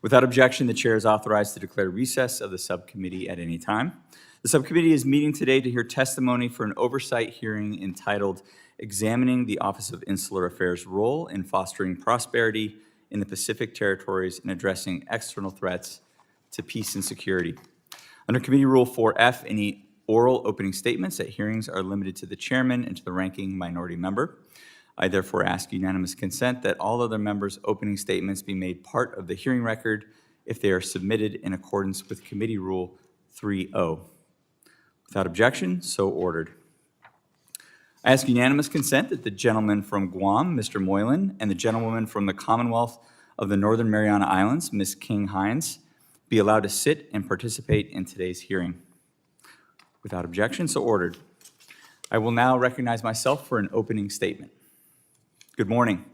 Without objection, the chair is authorized to declare recess of the subcommittee at any time. The subcommittee is meeting today to hear testimony for an oversight hearing entitled Examining the Office of Insular Affairs' Role in Fostering Prosperity in the Pacific Territories and Addressing External Threats to Peace and Security. Under Committee Rule 4F, any oral opening statements at hearings are limited to the chairman and to the ranking minority member. I therefore ask unanimous consent that all other members' opening statements be made part of the hearing record if they are submitted in accordance with Committee Rule 3.0. Without objection, so ordered. I ask unanimous consent that the gentleman from Guam, Mr. Moylan, and the gentlewoman from the Commonwealth of the Northern Mariana Islands, Ms. King-Hines, be allowed to sit and participate in today's hearing. Without objection, so ordered. I will now recognize myself for an opening statement. Good morning.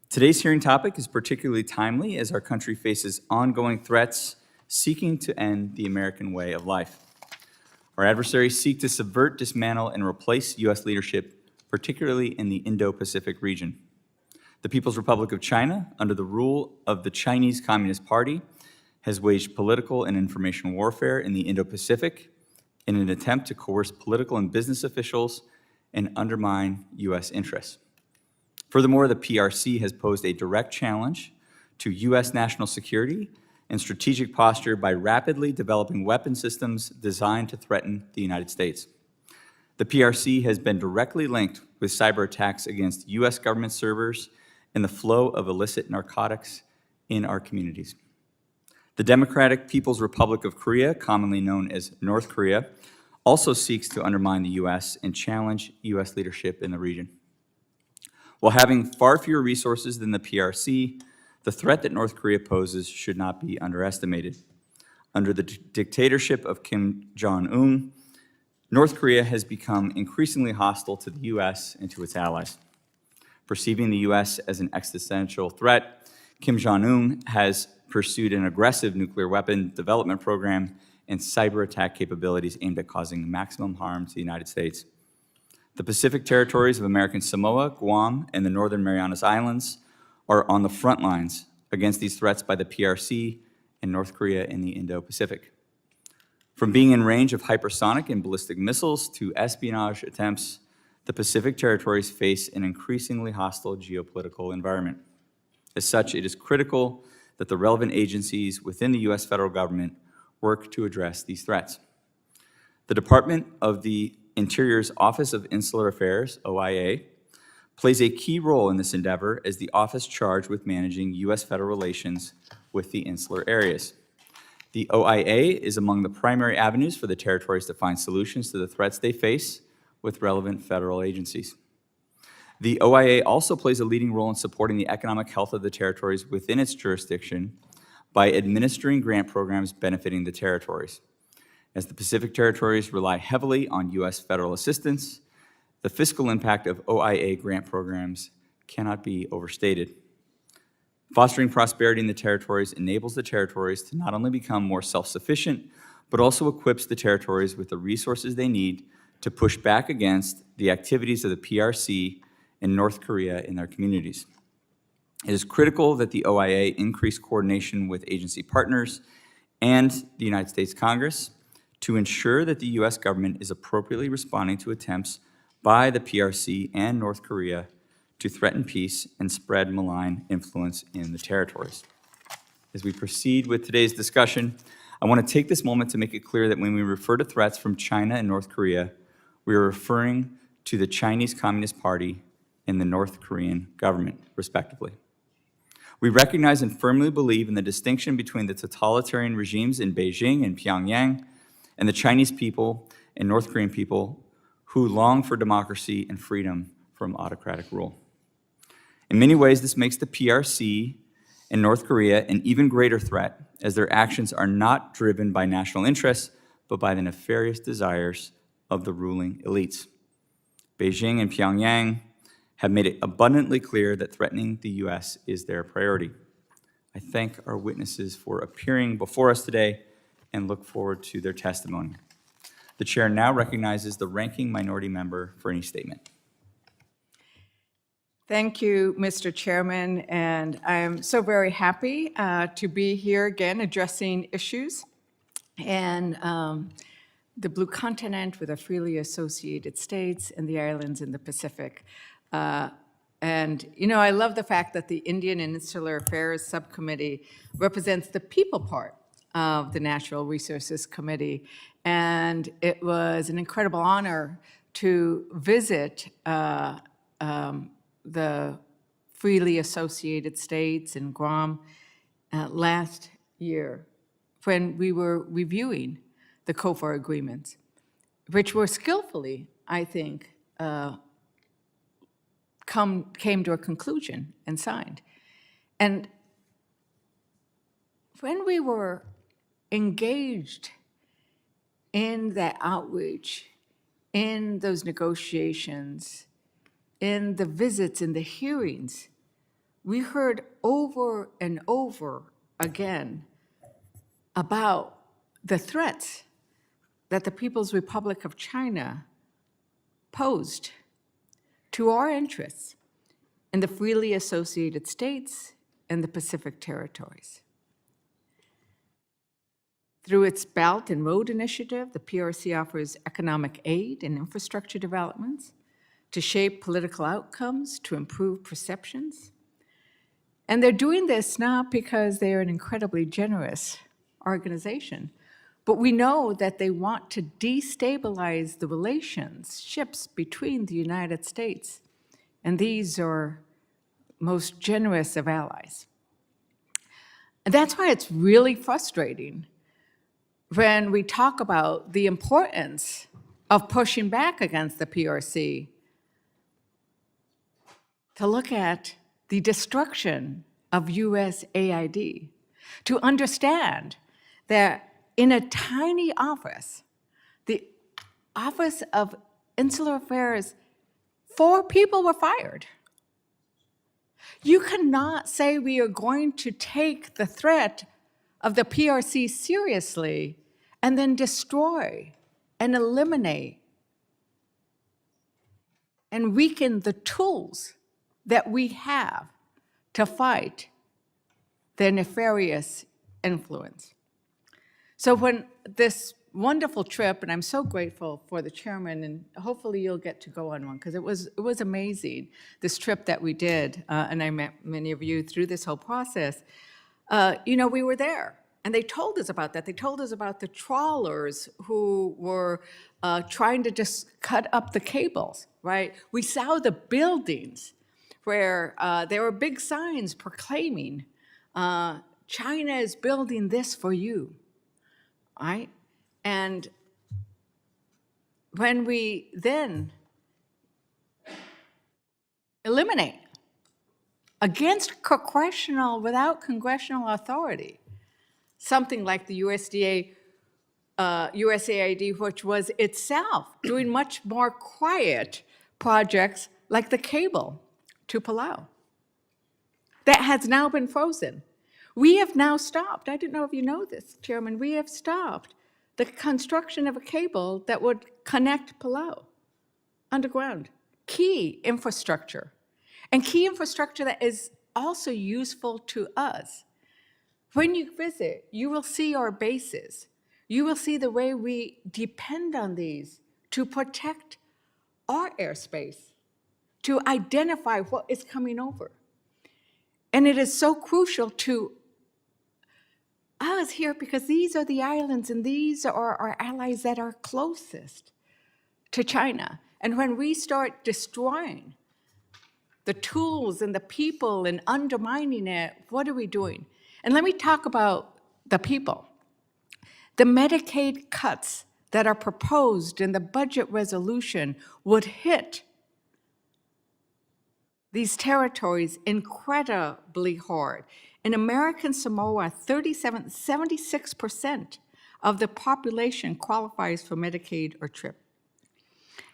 Today's hearing topic is particularly timely as our country faces ongoing threats seeking to end the American way of life. Our adversaries seek to subvert, dismantle, and replace U.S. leadership, particularly in the Indo-Pacific region. The People's Republic of China, under the rule of the Chinese Communist Party, has waged political and information warfare in the Indo-Pacific in an attempt to coerce political and business officials and undermine U.S. interests. Furthermore, the PRC has posed a direct challenge to U.S. national security and strategic posture by rapidly developing weapon systems designed to threaten the United States. The PRC has been directly linked with cyber attacks against U.S. government servers and the flow of illicit narcotics in our communities. The Democratic People's Republic of Korea, commonly known as North Korea, also seeks to undermine the U.S. and challenge U.S. leadership in the region. While having far fewer resources than the PRC, the threat that North Korea poses should not be underestimated. Under the dictatorship of Kim Jong-un, North Korea has become increasingly hostile to the U.S. and to its allies. Perceiving the U.S. as an existential threat, Kim Jong-un has pursued an aggressive nuclear weapon development program and cyber attack capabilities aimed at causing maximum harm to the United States. The Pacific territories of American Samoa, Guam, and the Northern Marianas Islands are on the front lines against these threats by the PRC and North Korea in the Indo-Pacific. From being in range of hypersonic and ballistic missiles to espionage attempts, the Pacific territories face an increasingly hostile geopolitical environment. As such, it is critical that the relevant agencies within the U.S. federal government work to address these threats. The Department of the Interior's Office of Insular Affairs, OIA, plays a key role in this endeavor as the office charged with managing U.S. federal relations with the insular areas. The OIA is among the primary avenues for the territories to find solutions to the threats they face with relevant federal agencies. The OIA also plays a leading role in supporting the economic health of the territories within its jurisdiction by administering grant programs benefiting the territories. As the Pacific territories rely heavily on U.S. federal assistance, the fiscal impact of OIA grant programs cannot be overstated. Fostering prosperity in the territories enables the territories to not only become more self-sufficient, but also equips the territories with the resources they need to push back against the activities of the PRC and North Korea in their communities. It is critical that the OIA increase coordination with agency partners and the United States Congress to ensure that the U.S. government is appropriately responding to attempts by the PRC and North Korea to threaten peace and spread malign influence in the territories. As we proceed with today's discussion, I want to take this moment to make it clear that when we refer to threats from China and North Korea, we are referring to the Chinese Communist Party and the North Korean government, respectively. We recognize and firmly believe in the distinction between the totalitarian regimes in Beijing and Pyongyang and the Chinese people and North Korean people who long for democracy and freedom from autocratic rule. In many ways, this makes the PRC and North Korea an even greater threat, as their actions are not driven by national interests, but by the nefarious desires of the ruling elites. Beijing and Pyongyang have made it abundantly clear that threatening the U.S. is their priority. I thank our witnesses for appearing before us today and look forward to their testimony. The chair now recognizes the ranking minority member for any statement. Thank you, Mr. Chairman, and I'm so very happy to be here again addressing issues and the Blue Continent with the freely associated states and the islands in the Pacific. And, you know, I love the fact that the Indian and Insular Affairs Subcommittee represents the people part of the Natural Resources Committee. And it was an incredible honor to visit the freely associated states and Guam last year when we were reviewing the COFAR agreements, which were skillfully, I think, came to a conclusion and signed. And when we were engaged in that outreach, in those negotiations, in the visits, in the hearings, we heard over and over again about the threats that the People's Republic of China posed to our interests in the freely associated states and the Pacific territories. Through its Belt and Road Initiative, the PRC offers economic aid and infrastructure developments to shape political outcomes, to improve perceptions. And they're doing this not because they are an incredibly generous organization, but we know that they want to destabilize the relationships between the United States and these are most generous of allies. And that's why it's really frustrating when we talk about the importance of pushing back against the PRC to look at the destruction of USAID, to understand that in a tiny office, the Office of Insular Affairs, 4 people were fired. You cannot say we are going to take the threat of the PRC seriously and then destroy and eliminate and weaken the tools that we have to fight their nefarious influence. So when this wonderful trip, and I'm so grateful for the chairman, and hopefully you'll get to go on one, because it was amazing, this trip that we did, and I met many of you through this whole process. You know, we were there, and they told us about that. They told us about the trawlers who were trying to just cut up the cables, right? We saw the buildings where there were big signs proclaiming, China is building this for you, right? And when we then eliminate against congressional, without congressional authority, something like the USAID, which was itself doing much more quiet projects like the cable to Palau, that has now been frozen. We have now stopped, I don't know if you know this, Chairman, we have stopped the construction of a cable that would connect Palau underground. Key infrastructure, and key infrastructure that is also useful to us. When you visit, you will see our bases. You will see the way we depend on these to protect our airspace, to identify what is coming over. And it is so crucial to us here because these are the islands and these are our allies that are closest to China. And when we start destroying the tools and the people and undermining it, what are we doing? And let me talk about the people. The Medicaid cuts that are proposed in the budget resolution would hit these territories incredibly hard. In American Samoa, 76% of the population qualifies for Medicaid or CHIP.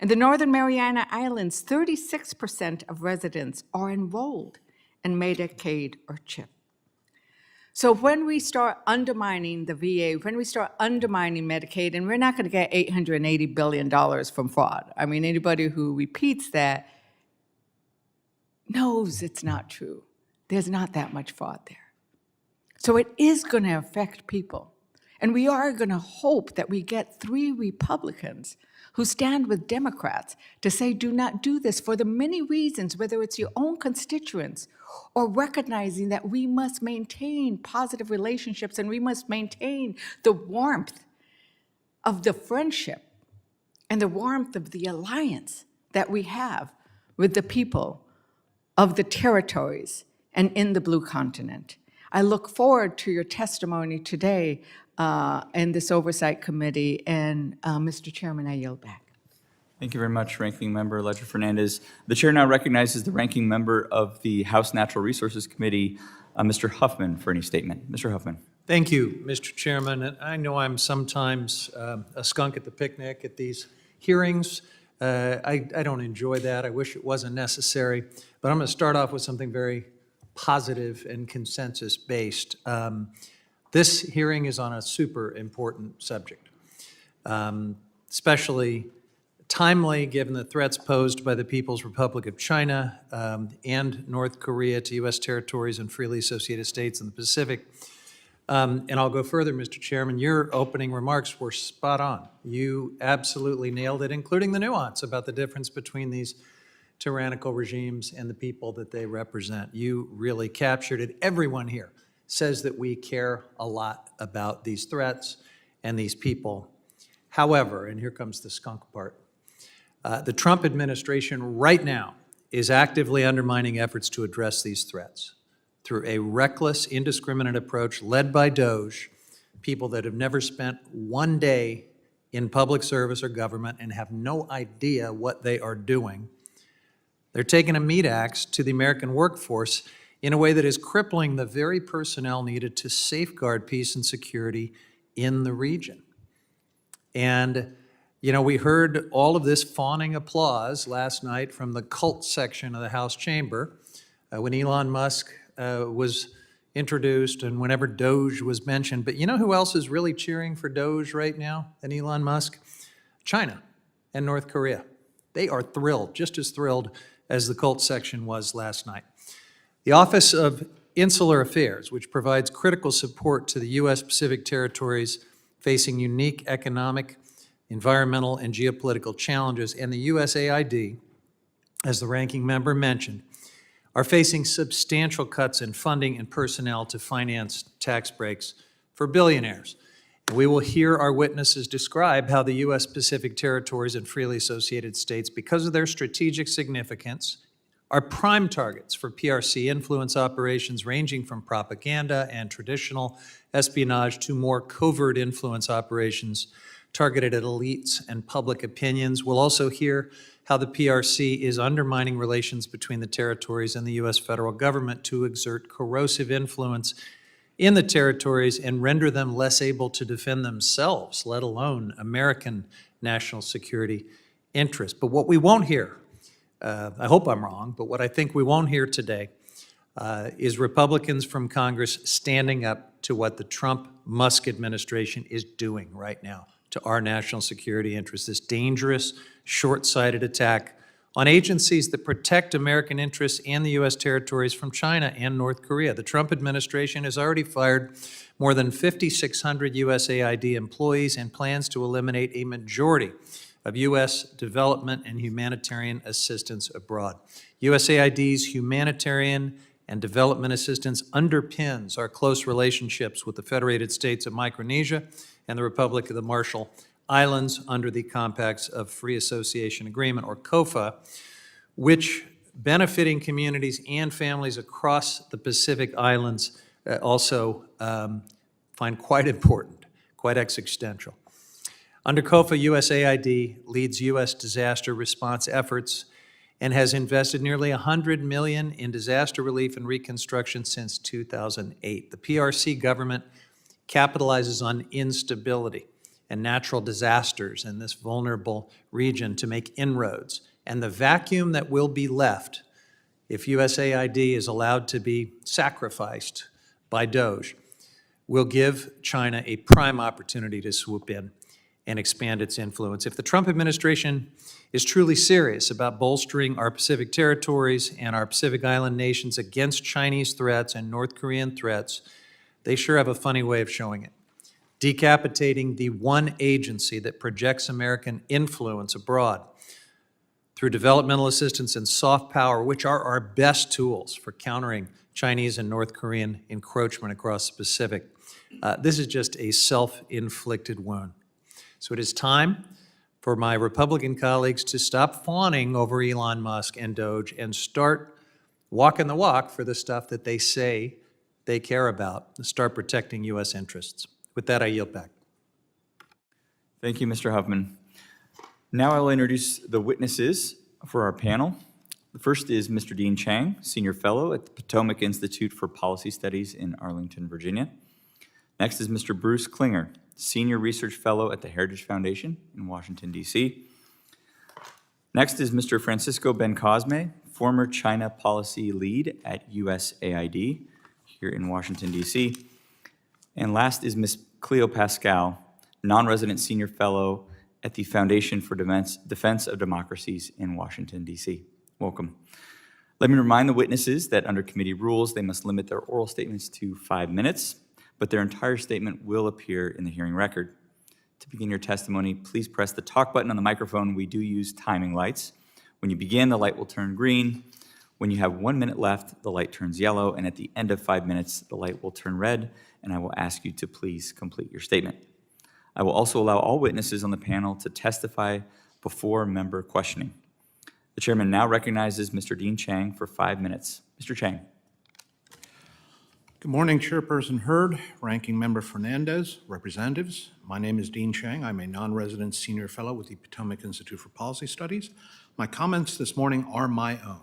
In the Northern Mariana Islands, 36% of residents are enrolled in Medicaid or CHIP. So when we start undermining the VA, when we start undermining Medicaid, and we're not going to get $880 billion from fraud. I mean, anybody who repeats that knows it's not true. There's not that much fraud there. So it is going to affect people. And we are going to hope that we get 3 Republicans who stand with Democrats to say, do not do this for the many reasons, whether it's your own constituents or recognizing that we must maintain positive relationships and we must maintain the warmth of the friendship and the warmth of the alliance that we have with the people of the territories and in the Blue Continent. I look forward to your testimony today in this Oversight Committee, and Mr. Chairman, I yield back. Thank you very much, Ranking Member Ledger-Fernandez. The chair now recognizes the Ranking Member of the House Natural Resources Committee, Mr. Huffman, for any statement. Mr. Huffman. Thank you, Mr. Chairman. And I know I'm sometimes a skunk at the picnic at these hearings. I don't enjoy that. I wish it wasn't necessary. But I'm going to start off with something very positive and consensus-based. This hearing is on a super important subject, especially timely given the threats posed by the People's Republic of China and North Korea to U.S. territories and freely associated states in the Pacific. And I'll go further, Mr. Chairman. Your opening remarks were spot on. You absolutely nailed it, including the nuance about the difference between these tyrannical regimes and the people that they represent. You really captured it. Everyone here says that we care a lot about these threats and these people. However, and here comes the skunk part, the Trump administration right now is actively undermining efforts to address these threats through a reckless, indiscriminate approach led by DOJ, people that have never spent one day in public service or government and have no idea what they are doing. They're taking a meat axe to the American workforce in a way that is crippling the very personnel needed to safeguard peace and security in the region. And, you know, we heard all of this fawning applause last night from the cult section of the House chamber when Elon Musk was introduced and whenever DOJ was mentioned. But you know who else is really cheering for DOJ right now than Elon Musk? China and North Korea. They are thrilled, just as thrilled as the cult section was last night. The Office of Insular Affairs, which provides critical support to the U.S. Pacific territories facing unique economic, environmental, and geopolitical challenges, and the USAID, as the ranking member mentioned, are facing substantial cuts in funding and personnel to finance tax breaks for billionaires. We will hear our witnesses describe how the U.S. Pacific territories and freely associated states, because of their strategic significance, are prime targets for PRC influence operations ranging from propaganda and traditional espionage to more covert influence operations targeted at elites and public opinions. We'll also hear how the PRC is undermining relations between the territories and the U.S. federal government to exert corrosive influence in the territories and render them less able to defend themselves, let alone American national security interests. But what we won't hear, I hope I'm wrong, but what I think we won't hear today is Republicans from Congress standing up to what the Trump-Musk administration is doing right now to our national security interests, this dangerous, short-sighted attack on agencies that protect American interests and the U.S. territories from China and North Korea. The Trump administration has already fired more than 5,600 USAID employees and plans to eliminate a majority of U.S. development and humanitarian assistance abroad. USAID's humanitarian and development assistance underpins our close relationships with the Federated States of Micronesia and the Republic of the Marshall Islands under the Compacts of Free Association Agreement, or COFA, which benefiting communities and families across the Pacific Islands also find quite important, quite existential. Under COFA, USAID leads U.S. disaster response efforts and has invested nearly $100 million in disaster relief and reconstruction since 2008. The PRC government capitalizes on instability and natural disasters in this vulnerable region to make inroads. And the vacuum that will be left if USAID is allowed to be sacrificed by DOJ will give China a prime opportunity to swoop in and expand its influence. If the Trump administration is truly serious about bolstering our Pacific territories and our Pacific Island nations against Chinese threats and North Korean threats, they sure have a funny way of showing it. Decapitating the one agency that projects American influence abroad through developmental assistance and soft power, which are our best tools for countering Chinese and North Korean encroachment across the Pacific. This is just a self-inflicted wound. So it is time for my Republican colleagues to stop fawning over Elon Musk and Doge and start walking the walk for the stuff that they say they care about, and start protecting U.S. interests. With that, I yield back. Thank you, Mr. Huffman. Now I will introduce the witnesses for our panel. The first is Mr. Dean Cheng, Senior Fellow at the Potomac Institute for Policy Studies in Arlington, Virginia. Next is Mr. Bruce Klingner, Senior Research Fellow at the Heritage Foundation in Washington, D.C. Next is Mr. Francisco Bencosme, former China Policy Lead at USAID here in Washington, D.C. And last is Ms. Cleo Paskal, non-resident Senior Fellow at the Foundation for Defense of Democracies in Washington, D.C. Welcome. Let me remind the witnesses that under committee rules, they must limit their oral statements to 5 minutes, but their entire statement will appear in the hearing record. To begin your testimony, please press the talk button on the microphone. We do use timing lights. When you begin, the light will turn green. When you have 1 minute left, the light turns yellow, and at the end of 5 minutes, the light will turn red, and I will ask you to please complete your statement. I will also allow all witnesses on the panel to testify before member questioning. The chairman now recognizes Mr. Dean Cheng for 5 minutes. Mr. Cheng. Good morning, Chairperson Hurd, Ranking Member Fernandez, representatives. My name is Dean Cheng. I'm a non-resident senior fellow with the Potomac Institute for Policy Studies. My comments this morning are my own.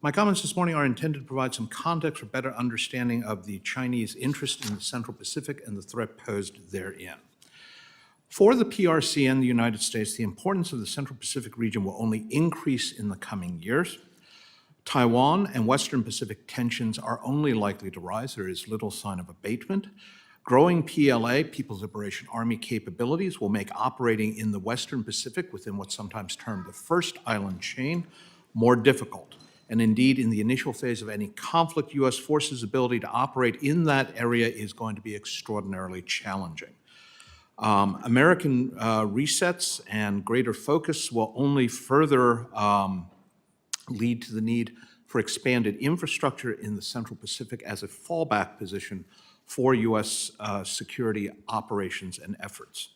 My comments this morning are intended to provide some context for better understanding of the Chinese interest in the Central Pacific and the threat posed therein. For the PRC and the United States, the importance of the Central Pacific region will only increase in the coming years. Taiwan and Western Pacific tensions are only likely to rise. There is little sign of abatement. Growing PLA, People's Liberation Army capabilities, will make operating in the Western Pacific within what's sometimes termed the first island chain more difficult. And indeed, in the initial phase of any conflict, U.S. forces' ability to operate in that area is going to be extraordinarily challenging. American resets and greater focus will only further lead to the need for expanded infrastructure in the Central Pacific as a fallback position for U.S. security operations and efforts.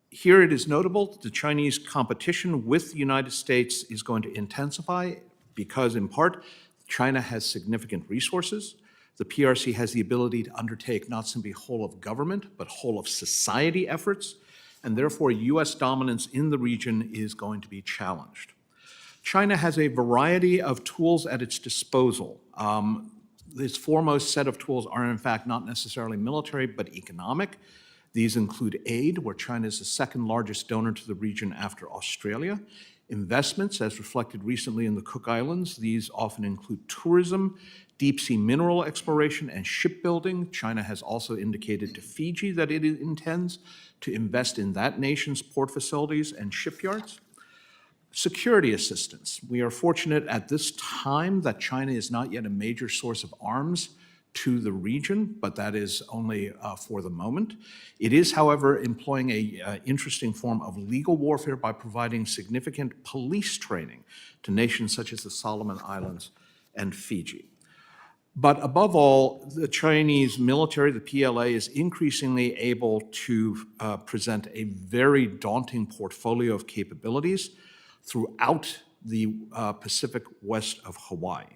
Here it is notable that the Chinese competition with the United States is going to intensify because, in part, China has significant resources. The PRC has the ability to undertake not simply whole of government, but whole of society efforts, and therefore U.S. dominance in the region is going to be challenged. China has a variety of tools at its disposal. This foremost set of tools are in fact not necessarily military, but economic. These include aid, where China is the second largest donor to the region after Australia. Investments, as reflected recently in the Cook Islands. These often include tourism, deep-sea mineral exploration, and shipbuilding. China has also indicated to Fiji that it intends to invest in that nation's port facilities and shipyards. Security assistance. We are fortunate at this time that China is not yet a major source of arms to the region, but that is only for the moment. It is, however, employing an interesting form of legal warfare by providing significant police training to nations such as the Solomon Islands and Fiji. But above all, the Chinese military, the PLA, is increasingly able to present a very daunting portfolio of capabilities throughout the Pacific west of Hawaii.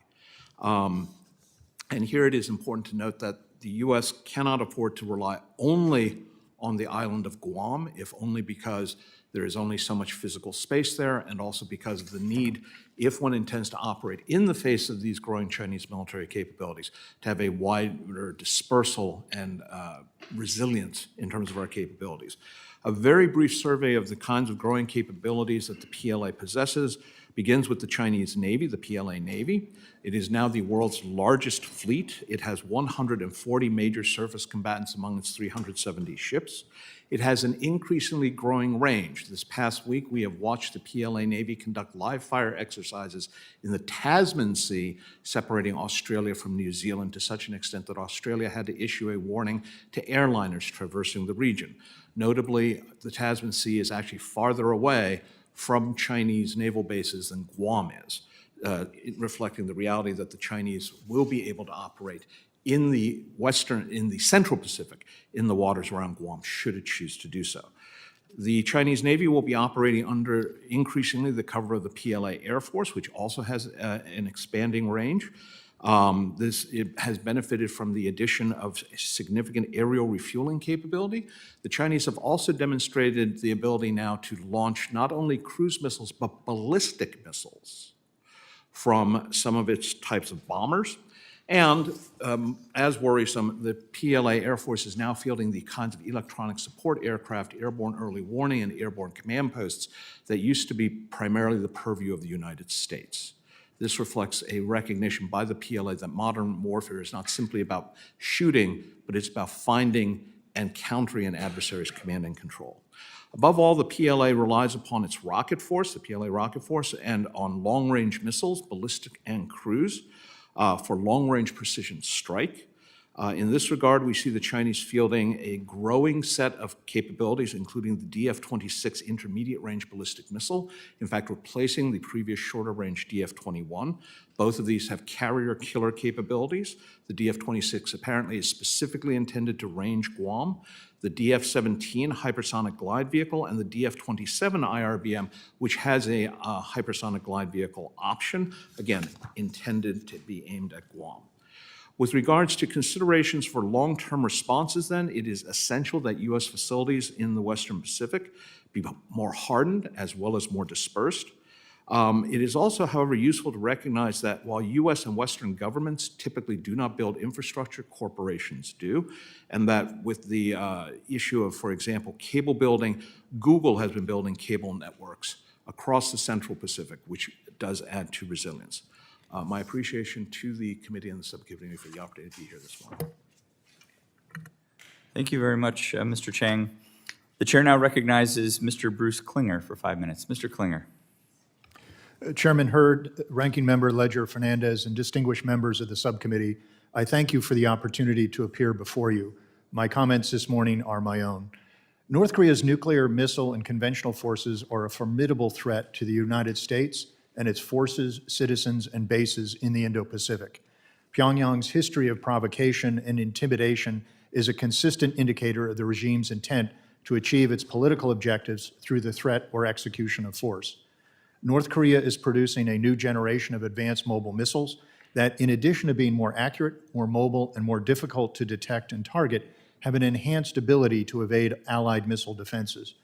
And here it is important to note that the U.S. cannot afford to rely only on the island of Guam, if only because there is only so much physical space there, and also because of the need, if one intends to operate in the face of these growing Chinese military capabilities, to have a wider dispersal and resilience in terms of our capabilities. A very brief survey of the kinds of growing capabilities that the PLA possesses begins with the Chinese Navy, the PLA Navy. It is now the world's largest fleet. It has 140 major surface combatants among its 370 ships. It has an increasingly growing range. This past week, we have watched the PLA Navy conduct live fire exercises in the Tasman Sea, separating Australia from New Zealand to such an extent that Australia had to issue a warning to airliners traversing the region. Notably, the Tasman Sea is actually farther away from Chinese naval bases than Guam is, reflecting the reality that the Chinese will be able to operate in the Central Pacific, in the waters around Guam, should it choose to do so. The Chinese Navy will be operating under increasingly the cover of the PLA Air Force, which also has an expanding range. It has benefited from the addition of significant aerial refueling capability. The Chinese have also demonstrated the ability now to launch not only cruise missiles, but ballistic missiles from some of its types of bombers. And as worrisome, the PLA Air Force is now fielding the kinds of electronic support aircraft, airborne early warning, and airborne command posts that used to be primarily the purview of the United States. This reflects a recognition by the PLA that modern warfare is not simply about shooting, but it's about finding and countering an adversary's command and control. Above all, the PLA relies upon its rocket force, the PLA rocket force, and on long-range missiles, ballistic and cruise, for long-range precision strike. In this regard, we see the Chinese fielding a growing set of capabilities, including the DF-26 intermediate-range ballistic missile, in fact, replacing the previous shorter-range DF-21. Both of these have carrier-killer capabilities. The DF-26 apparently is specifically intended to range Guam. The DF-17 hypersonic glide vehicle and the DF-27 IRBM, which has a hypersonic glide vehicle option, again, intended to be aimed at Guam. With regards to considerations for long-term responses, then, it is essential that U.S. facilities in the Western Pacific be more hardened as well as more dispersed. It is also, however, useful to recognize that while U.S. and Western governments typically do not build infrastructure, corporations do, and that with the issue of, for example, cable building, Google has been building cable networks across the Central Pacific, which does add to resilience. My appreciation to the committee and the subcommittee for the opportunity to be here this morning. Thank you very much, Mr. Cheng. The chair now recognizes Mr. Bruce Klingner for 5 minutes. Mr. Klingner. Chairman Hurd, Ranking Member Ledger-Fernandez, and distinguished members of the subcommittee, I thank you for the opportunity to appear before you. My comments this morning are my own. North Korea's nuclear, missile, and conventional forces are a formidable threat to the United States and its forces, citizens, and bases in the Indo-Pacific. Pyongyang's history of provocation and intimidation is a consistent indicator of the regime's intent to achieve its political objectives through the threat or execution of force. North Korea is producing a new generation of advanced mobile missiles that, in addition to being more accurate, more mobile, and more difficult to detect and target, have an enhanced ability to evade Allied missile defenses.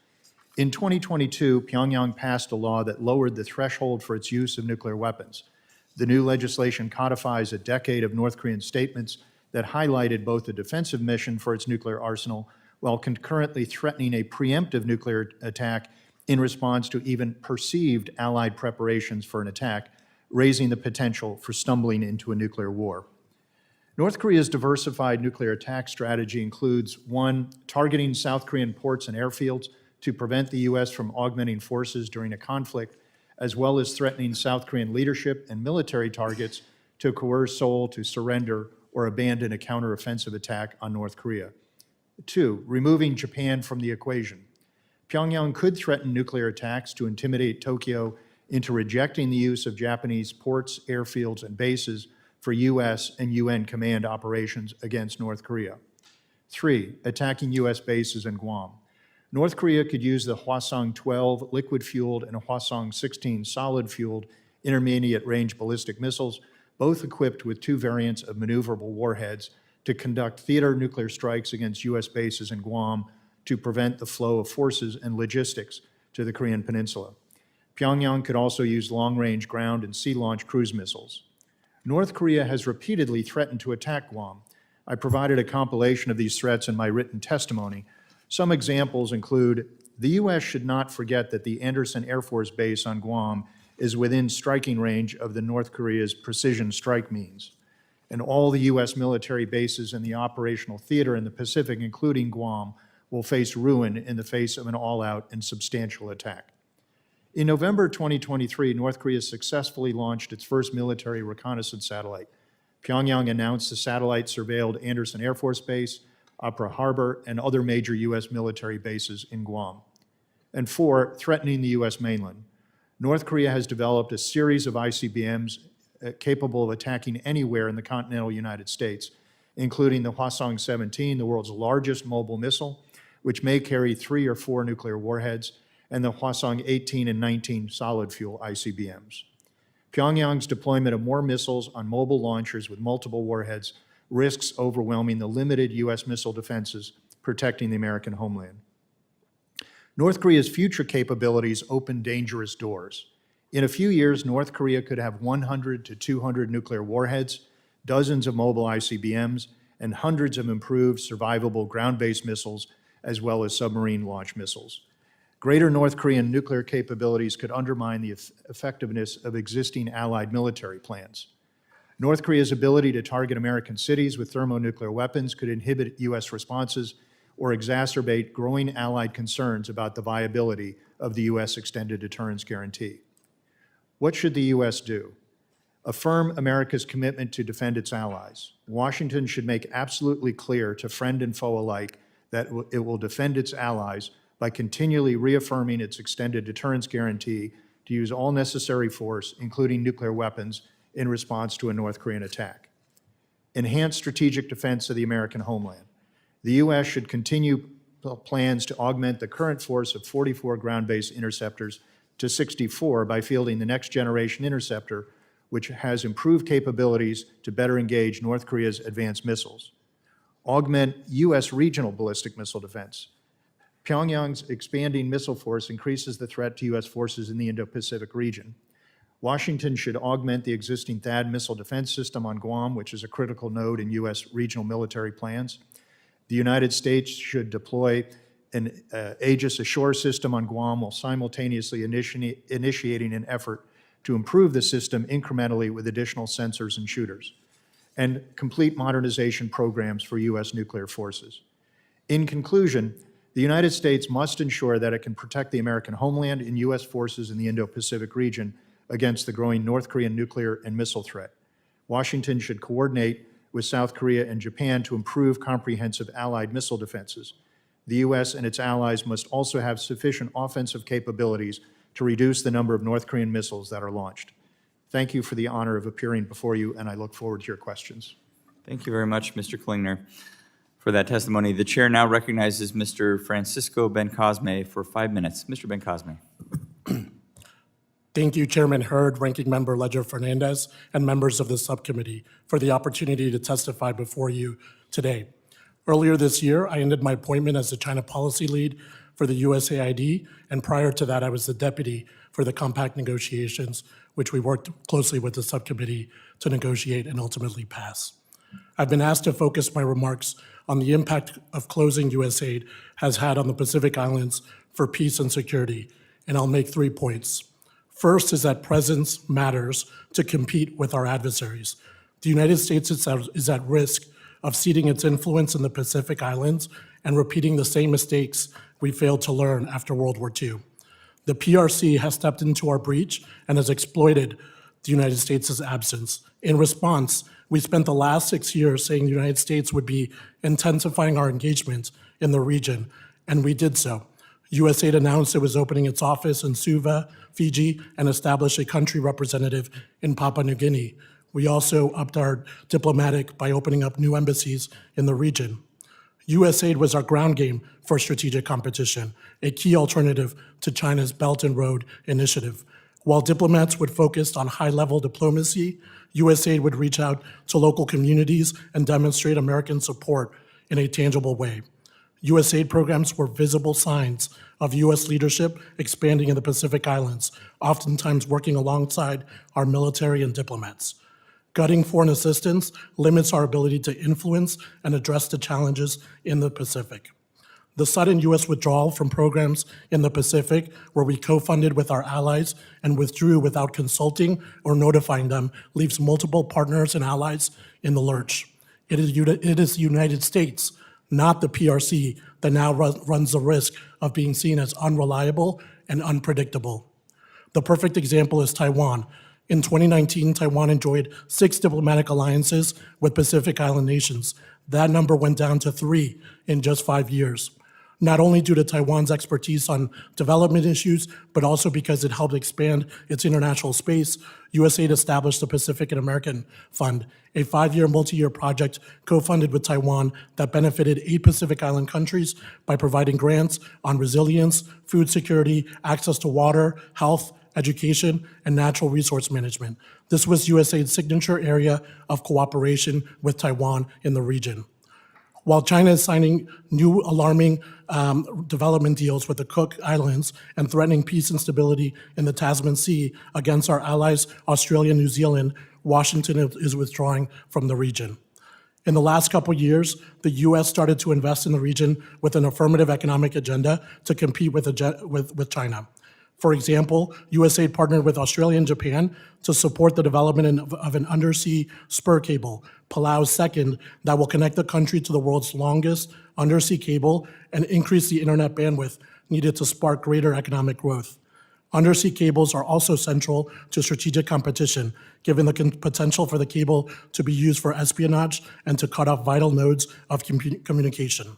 In 2022, Pyongyang passed a law that lowered the threshold for its use of nuclear weapons. The new legislation codifies a decade of North Korean statements that highlighted both a defensive mission for its nuclear arsenal while concurrently threatening a preemptive nuclear attack in response to even perceived Allied preparations for an attack, raising the potential for stumbling into a nuclear war. North Korea's diversified nuclear attack strategy includes, 1, targeting South Korean ports and airfields to prevent the U.S. from augmenting forces during a conflict, as well as threatening South Korean leadership and military targets to coerce Seoul to surrender or abandon a counteroffensive attack on North Korea. 2, removing Japan from the equation. Pyongyang could threaten nuclear attacks to intimidate Tokyo into rejecting the use of Japanese ports, airfields, and bases for U.S. and UN command operations against North Korea. 3, attacking U.S. bases in Guam. North Korea could use the Hwasong-12 liquid-fueled and Hwasong-16 solid-fueled intermediate-range ballistic missiles, both equipped with 2 variants of maneuverable warheads, to conduct theater nuclear strikes against U.S. bases in Guam to prevent the flow of forces and logistics to the Korean Peninsula. Pyongyang could also use long-range ground and sea-launched cruise missiles. North Korea has repeatedly threatened to attack Guam. I provided a compilation of these threats in my written testimony. Some examples include the U.S. should not forget that the Andersen Air Force Base on Guam is within striking range of the North Korea's precision strike means. And all the U.S. military bases in the operational theater in the Pacific, including Guam, will face ruin in the face of an all-out and substantial attack. In November 2023, North Korea successfully launched its first military reconnaissance satellite. Pyongyang announced the satellite surveilled Andersen Air Force Base, Apra Harbor, and other major U.S. military bases in Guam. And 4, threatening the U.S. mainland. North Korea has developed a series of ICBMs capable of attacking anywhere in the continental United States, including the Hwasong-17, the world's largest mobile missile, which may carry 3 or 4 nuclear warheads, and the Hwasong-18 and 19 solid fuel ICBMs. Pyongyang's deployment of more missiles on mobile launchers with multiple warheads risks overwhelming the limited U.S. missile defenses protecting the American homeland. North Korea's future capabilities open dangerous doors. In a few years, North Korea could have 100 to 200 nuclear warheads, dozens of mobile ICBMs, and hundreds of improved survivable ground-based missiles, as well as submarine launch missiles. Greater North Korean nuclear capabilities could undermine the effectiveness of existing allied military plans. North Korea's ability to target American cities with thermonuclear weapons could inhibit U.S. responses or exacerbate growing allied concerns about the viability of the U.S. extended deterrence guarantee. What should the U.S. do? Affirm America's commitment to defend its allies. Washington should make absolutely clear to friend and foe alike that it will defend its allies by continually reaffirming its extended deterrence guarantee to use all necessary force, including nuclear weapons, in response to a North Korean attack. Enhance strategic defense of the American homeland. The U.S. should continue plans to augment the current force of 44 ground-based interceptors to 64 by fielding the next generation interceptor, which has improved capabilities to better engage North Korea's advanced missiles. Augment U.S. regional ballistic missile defense. Pyongyang's expanding missile force increases the threat to U.S. forces in the Indo-Pacific region. Washington should augment the existing THAAD missile defense system on Guam, which is a critical node in U.S. regional military plans. The United States should deploy an Aegis Ashore system on Guam while simultaneously initiating an effort to improve the system incrementally with additional sensors and shooters, and complete modernization programs for U.S. nuclear forces. In conclusion, the United States must ensure that it can protect the American homeland and U.S. forces in the Indo-Pacific region against the growing North Korean nuclear and missile threat. Washington should coordinate with South Korea and Japan to improve comprehensive allied missile defenses. The U.S. and its allies must also have sufficient offensive capabilities to reduce the number of North Korean missiles that are launched. Thank you for the honor of appearing before you, and I look forward to your questions. Thank you very much, Mr. Klingner, for that testimony. The chair now recognizes Mr. Francisco Bencosme for 5 minutes. Mr. Bencosme. Thank you, Chairman Hurd, Ranking Member Ledger-Fernandez, and members of the subcommittee for the opportunity to testify before you today. Earlier this year, I ended my appointment as the China policy lead for the USAID, and prior to that, I was the deputy for the compact negotiations, which we worked closely with the subcommittee to negotiate and ultimately pass. I've been asked to focus my remarks on the impact of closing USAID has had on the Pacific Islands for peace and security, and I'll make 3 points. First is that presence matters to compete with our adversaries. The United States is at risk of ceding its influence in the Pacific Islands and repeating the same mistakes we failed to learn after World War II. The PRC has stepped into our breach and has exploited the United States' absence. In response, we spent the last 6 years saying the United States would be intensifying our engagement in the region, and we did so. USAID announced it was opening its office in Suva, Fiji, and established a country representative in Papua New Guinea. We also upped our diplomatic by opening up new embassies in the region. USAID was our ground game for strategic competition, a key alternative to China's Belt and Road Initiative. While diplomats would focus on high-level diplomacy, USAID would reach out to local communities and demonstrate American support in a tangible way. USAID programs were visible signs of U.S. leadership expanding in the Pacific Islands, oftentimes working alongside our military and diplomats. Gutting foreign assistance limits our ability to influence and address the challenges in the Pacific. The sudden U.S. withdrawal from programs in the Pacific, where we co-funded with our allies and withdrew without consulting or notifying them, leaves multiple partners and allies in the lurch. It is the United States, not the PRC, that now runs the risk of being seen as unreliable and unpredictable. The perfect example is Taiwan. In 2019, Taiwan enjoyed 6 diplomatic alliances with Pacific Island nations. That number went down to 3 in just 5 years. Not only due to Taiwan's expertise on development issues, but also because it helped expand its international space, USAID established the Pacific and American Fund, a 5-year, multi-year project co-funded with Taiwan that benefited 8 Pacific Island countries by providing grants on resilience, food security, access to water, health, education, and natural resource management. This was USAID's signature area of cooperation with Taiwan in the region. While China is signing new alarming development deals with the Cook Islands and threatening peace and stability in the Tasman Sea against our allies, Australia and New Zealand, Washington is withdrawing from the region. In the last couple years, the U.S. started to invest in the region with an affirmative economic agenda to compete with China. For example, USAID partnered with Australia and Japan to support the development of an undersea spur cable, Palau's second, that will connect the country to the world's longest undersea cable and increase the internet bandwidth needed to spark greater economic growth. Undersea cables are also central to strategic competition, given the potential for the cable to be used for espionage and to cut off vital nodes of communication.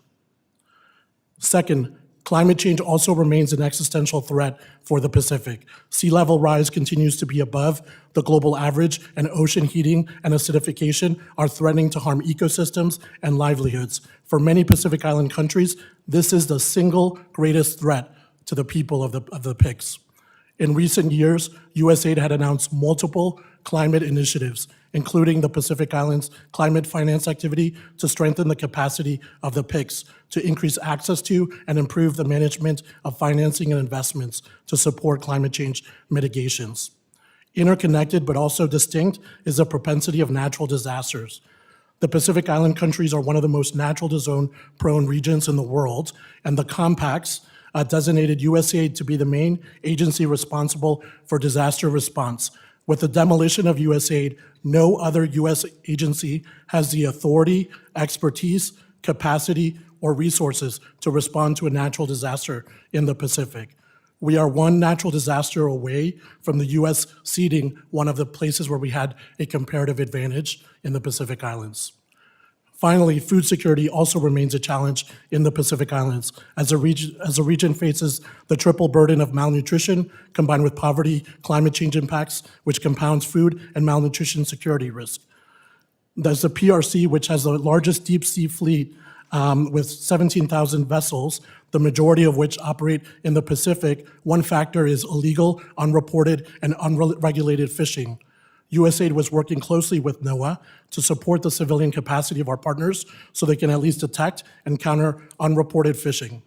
Second, climate change also remains an existential threat for the Pacific. Sea level rise continues to be above the global average, and ocean heating and acidification are threatening to harm ecosystems and livelihoods. For many Pacific Island countries, this is the single greatest threat to the people of the PICs. In recent years, USAID had announced multiple climate initiatives, including the Pacific Islands Climate Finance Activity to strengthen the capacity of the PICs, to increase access to and improve the management of financing and investments to support climate change mitigations. Interconnected but also distinct is the propensity of natural disasters. The Pacific Island countries are one of the most natural disaster-prone regions in the world, and the compacts designated USAID to be the main agency responsible for disaster response. With the demolition of USAID, no other U.S. agency has the authority, expertise, capacity, or resources to respond to a natural disaster in the Pacific. We are one natural disaster away from the U.S. ceding one of the places where we had a comparative advantage in the Pacific Islands. Finally, food security also remains a challenge in the Pacific Islands as the region faces the triple burden of malnutrition combined with poverty, climate change impacts, which compounds food and malnutrition security risk. There's the PRC, which has the largest deep sea fleet with 17,000 vessels, the majority of which operate in the Pacific. One factor is illegal, unreported, and unregulated fishing. USAID was working closely with NOAA to support the civilian capacity of our partners so they can at least detect and counter unreported fishing.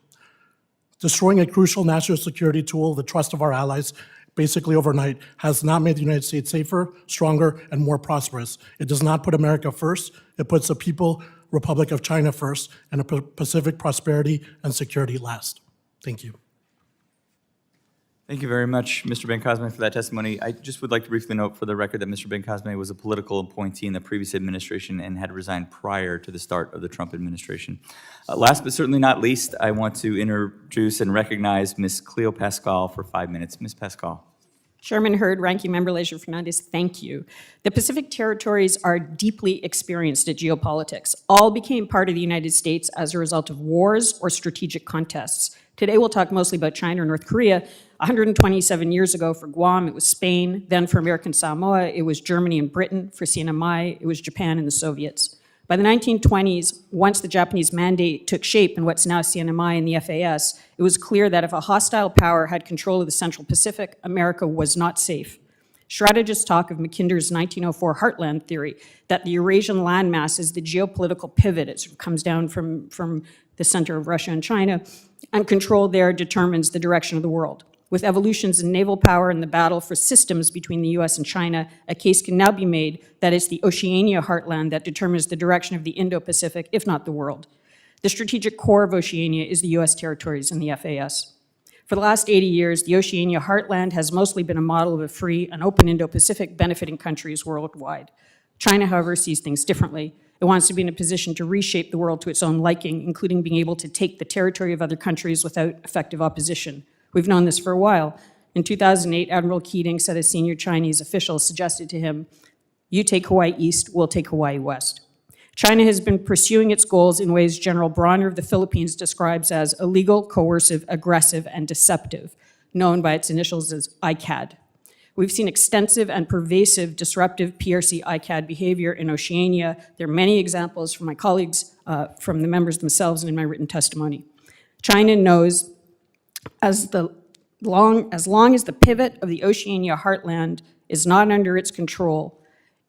Destroying a crucial national security tool, the trust of our allies, basically overnight, has not made the United States safer, stronger, and more prosperous. It does not put America first. It puts the People Republic of China first, and a Pacific prosperity and security last. Thank you. Thank you very much, Mr. Bencosme, for that testimony. I just would like to briefly note for the record that Mr. Bencosme was a political appointee in the previous administration and had resigned prior to the start of the Trump administration. Last but certainly not least, I want to introduce and recognize Ms. Cleo Paskal for 5 minutes. Ms. Paskal. Chairman Hurd, Ranking Member Leisure-Fernandez, thank you. The Pacific territories are deeply experienced at geopolitics. All became part of the United States as a result of wars or strategic contests. Today we'll talk mostly about China and North Korea. 127 years ago for Guam, it was Spain. Then for American Samoa, it was Germany and Britain. For CNMI, it was Japan and the Soviets. By the 1920s, once the Japanese mandate took shape in what's now CNMI and the FAS, it was clear that if a hostile power had control of the Central Pacific, America was not safe. Strategists talk of Mackinder's 1904 heartland theory, that the Eurasian landmass is the geopolitical pivot. It sort of comes down from the center of Russia and China, and control there determines the direction of the world. With evolutions in naval power and the battle for systems between the US and China, a case can now be made that it's the Oceania heartland that determines the direction of the Indo-Pacific, if not the world. The strategic core of Oceania is the US territories and the FAS. For the last 80 years, the Oceania heartland has mostly been a model of a free and open Indo-Pacific benefiting countries worldwide. China, however, sees things differently. It wants to be in a position to reshape the world to its own liking, including being able to take the territory of other countries without effective opposition. We've known this for a while. In 2008, Admiral Keating said a senior Chinese official suggested to him, "You take Hawaii East, we'll take Hawaii West." China has been pursuing its goals in ways General Bronner of the Philippines describes as illegal, coercive, aggressive, and deceptive, known by its initials as ICAD. We've seen extensive and pervasive disruptive PRC ICAD behavior in Oceania. There are many examples from my colleagues, from the members themselves, and in my written testimony. China knows as long as the pivot of the Oceania heartland is not under its control,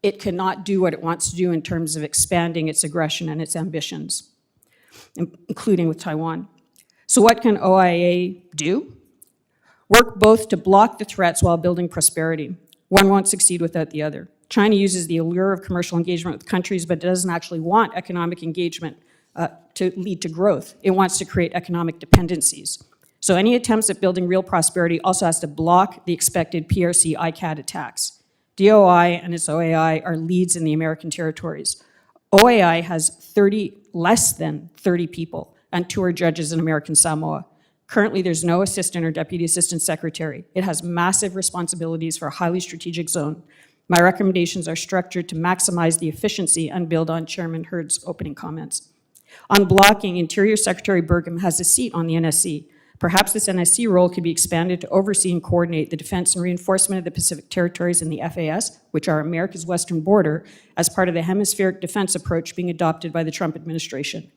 it cannot do what it wants to do in terms of expanding its aggression and its ambitions, including with Taiwan. So what can OIA do? Work both to block the threats while building prosperity. One won't succeed without the other. China uses the allure of commercial engagement with countries, but doesn't actually want economic engagement to lead to growth. It wants to create economic dependencies. So any attempts at building real prosperity also has to block the expected PRC ICAD attacks. DOI and its OAI are leads in the American territories. OAI has less than 30 people and 2 are judges in American Samoa. Currently, there's no assistant or deputy assistant secretary. It has massive responsibilities for a highly strategic zone. My recommendations are structured to maximize the efficiency and build on Chairman Hurd's opening comments. On blocking, Interior Secretary Burgum has a seat on the NSC. Perhaps this NSC role could be expanded to oversee and coordinate the defense and reinforcement of the Pacific territories and the FAS, which are America's western border, as part of the hemispheric defense approach being adopted by the Trump administration.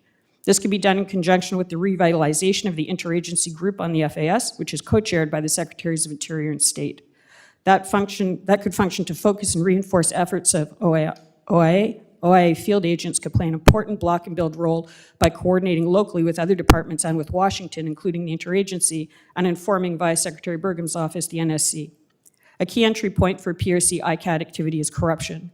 This could be done in conjunction with the revitalization of the interagency group on the FAS, which is co-chaired by the Secretaries of Interior and State. That could function to focus and reinforce efforts of OIA field agents could play an important block and build role by coordinating locally with other departments and with Washington, including the interagency, and informing via Secretary Burgum's office, the NSC. A key entry point for PRC ICAD activity is corruption.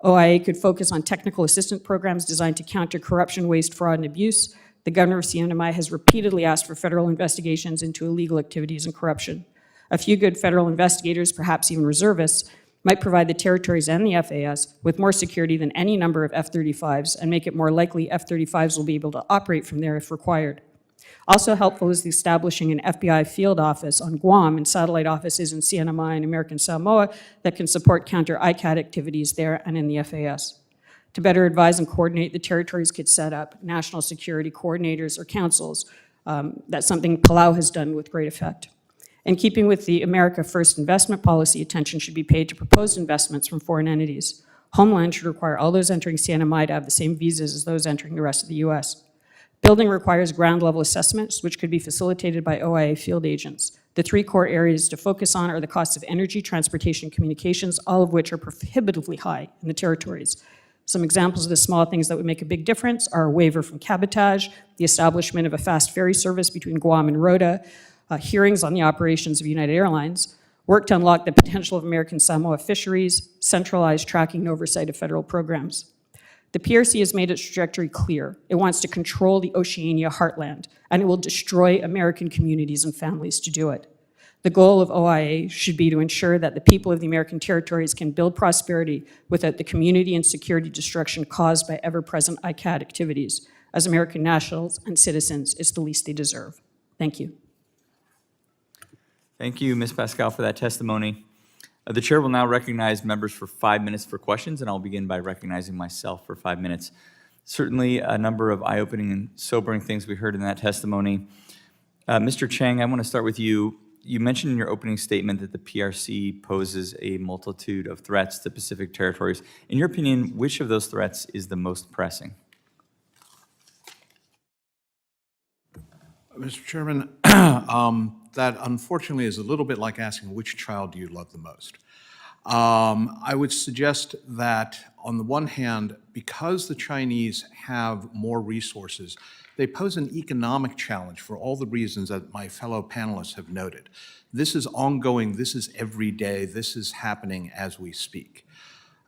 OIA could focus on technical assistance programs designed to counter corruption, waste, fraud, and abuse. The governor of CNMI has repeatedly asked for federal investigations into illegal activities and corruption. A few good federal investigators, perhaps even reservists, might provide the territories and the FAS with more security than any number of F-35s and make it more likely F-35s will be able to operate from there if required. Also helpful is the establishing an FBI field office on Guam and satellite offices in CNMI and American Samoa that can support counter-ICAD activities there and in the FAS. To better advise and coordinate, the territories could set up national security coordinators or councils. That's something Palau has done with great effect. In keeping with the America First investment policy, attention should be paid to proposed investments from foreign entities. Homeland should require all those entering CNMI to have the same visas as those entering the rest of the US. Building requires ground-level assessments, which could be facilitated by OIA field agents. The 3 core areas to focus on are the costs of energy, transportation, and communications, all of which are prohibitively high in the territories. Some examples of the small things that would make a big difference are a waiver from cabotage, the establishment of a fast ferry service between Guam and Rota, hearings on the operations of United Airlines, work to unlock the potential of American Samoa fisheries, centralized tracking and oversight of federal programs. The PRC has made its trajectory clear. It wants to control the Oceania heartland, and it will destroy American communities and families to do it. The goal of OIA should be to ensure that the people of the American territories can build prosperity without the community and security destruction caused by ever-present ICAD activities. As American nationals and citizens, it's the least they deserve. Thank you. Thank you, Ms. Paskal, for that testimony. The chair will now recognize members for 5 minutes for questions, and I'll begin by recognizing myself for 5 minutes. Certainly a number of eye-opening and sobering things we heard in that testimony. Mr. Cheng, I want to start with you. You mentioned in your opening statement that the PRC poses a multitude of threats to Pacific territories. In your opinion, which of those threats is the most pressing? Mr. Chairman, that unfortunately is a little bit like asking which child do you love the most. I would suggest that on the one hand, because the Chinese have more resources, they pose an economic challenge for all the reasons that my fellow panelists have noted. This is ongoing, this is every day, this is happening as we speak.